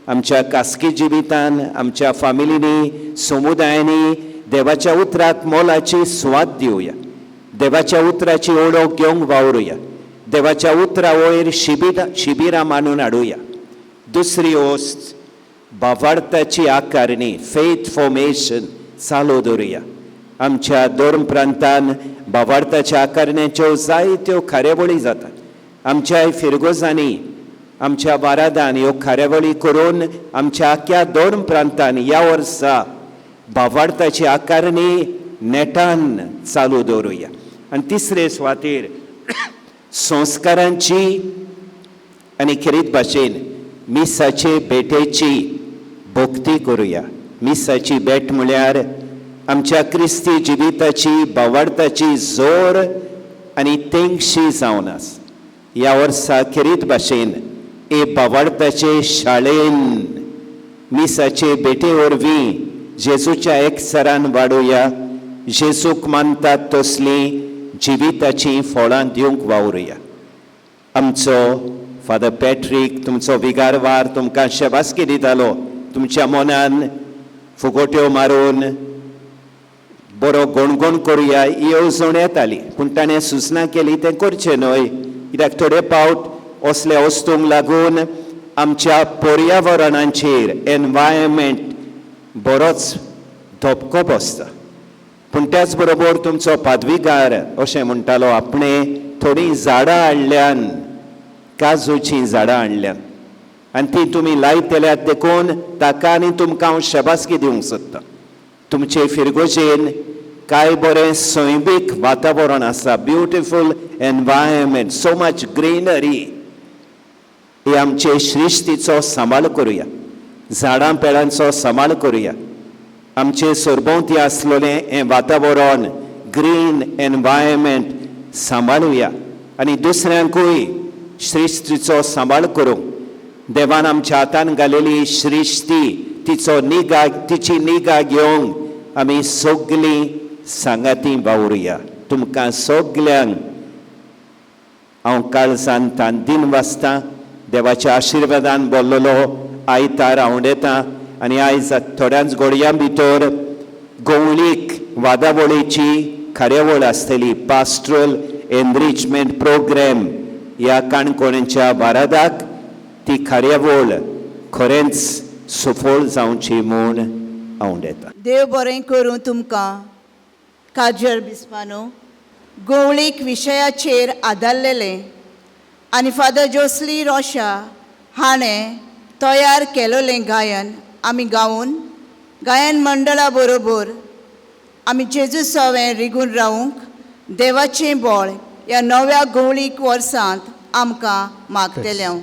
आमच्या खासगी जिवितान, आमच्या फामिलींनी, समुदायांनी देवाच्या उतराक मोलाची सुवात दिवया. देवाच्या उतराची ओळख घेवंक वावरुया. देवाच्या उतरा वयर शिबिरां मांडून हाडुया. दुसरी वस्त भावार्थाची आकारणी, फेथ फॉर्मेशन चालू दवरुया. आमच्या 2 प्रांतान भावार्थाच्या आकारण्याच्यो जायत्यो कार्यावळी जातात. आमच्या फिरगोजांनी, आमच्या वारादान ह्यो कार्यावळी करून आमच्या आख्या 2 प्रांतांनी ह्या वर्सा भावार्थाची आकारणी नेटान चालू दवरुया. आनी तिसरे सुवातेर संस्कारांची आनी खरीत भाशेन मिसाचे भेटेची भोक्ती करुया. मिसाची भेट म्हळ्यार आमच्या क्रिस्ती जिविताची भावार्थाची जोर आनी तेंगशी जावन आसा. ह्या वर्सा खरीत भाशेन हे भावार्थाचे शाळेन मिसाचे भेटे वरवीं जेजूच्या एकसरान वाडुया. जेजूक मानतात तसली जिविताची फळां दिवंक वावरुया. आमचो फादर पॅट्रीक तुमचो विगारवार तुमकां शेबासकी दितालो. तुमच्या मनान फुगोट्यो मारून बरो गोणगोण करुया ही येवजण येताली, पूण ताणें सुचना केली तें करचें न्हय. कित्याक थोडे फावट असल्या वस्तूंक लागून आमच्या पर्यावरणाचेर एनवायरमेंट बरोच धपको बसता. पूण त्याच बरोबर तुमचो पादवीगार अशें म्हणटालो आपणें थोडीं झाडां हाडल्यान, काजूचीं झाडां हाडल्यान आनी ती तुमी लायतल्यात देखून ताका आनी तुमकां हांव शेबासकी दिवंक सोदतां. तुमचे फिरगोजेन काय बरें सैमीक वातावरण आसा, beautiful environment, so much greenery. हे आमचे श्रिश्तीचो सांबाळ करुया. झाडां पेडांचो सांबाळ करुया. आमचे सरभोंवती आसलेलें हें वातावरण, ग्रीन एनवायरमेंट सांबाळुया आनी दुसऱ्यांकूय श्रिश्तीचो सांबाळ करूंक देवान आमच्या हातान घालेली श्रिश्ती तिची निगा घेवंक आमी सगळीं सांगाती वावरुया. तुमकां सगल्यांक हांव काळजांत दिन वाचतां. देवाच्या आशिर्वादान बोल्लोलो आयतार हांव येतां आनी आयज थोड्याच घडयां भितर गवळीक वादावळीची कार्यावळ आसतली, पास्ट्रल एनरिचमेंट प्रोग्राम ह्या काणकोणच्या वारादाक ती कार्यावळ खरेंच सफळ जावची म्हूण हांव येतां. देव बरें करूं तुमकां. काजळ बिस्पानो गवळीक विशयाचेर आदारलेलें आनी फादर जोसली रोशा हाणें तयार केलोलें गायन आमी गावून गायन मंडळा बरोबर आमी जेजू सवें रिगून रावूंक देवाचें बळ ह्या नव्या गवळीक वर्सांत आमकां मागतले हांव.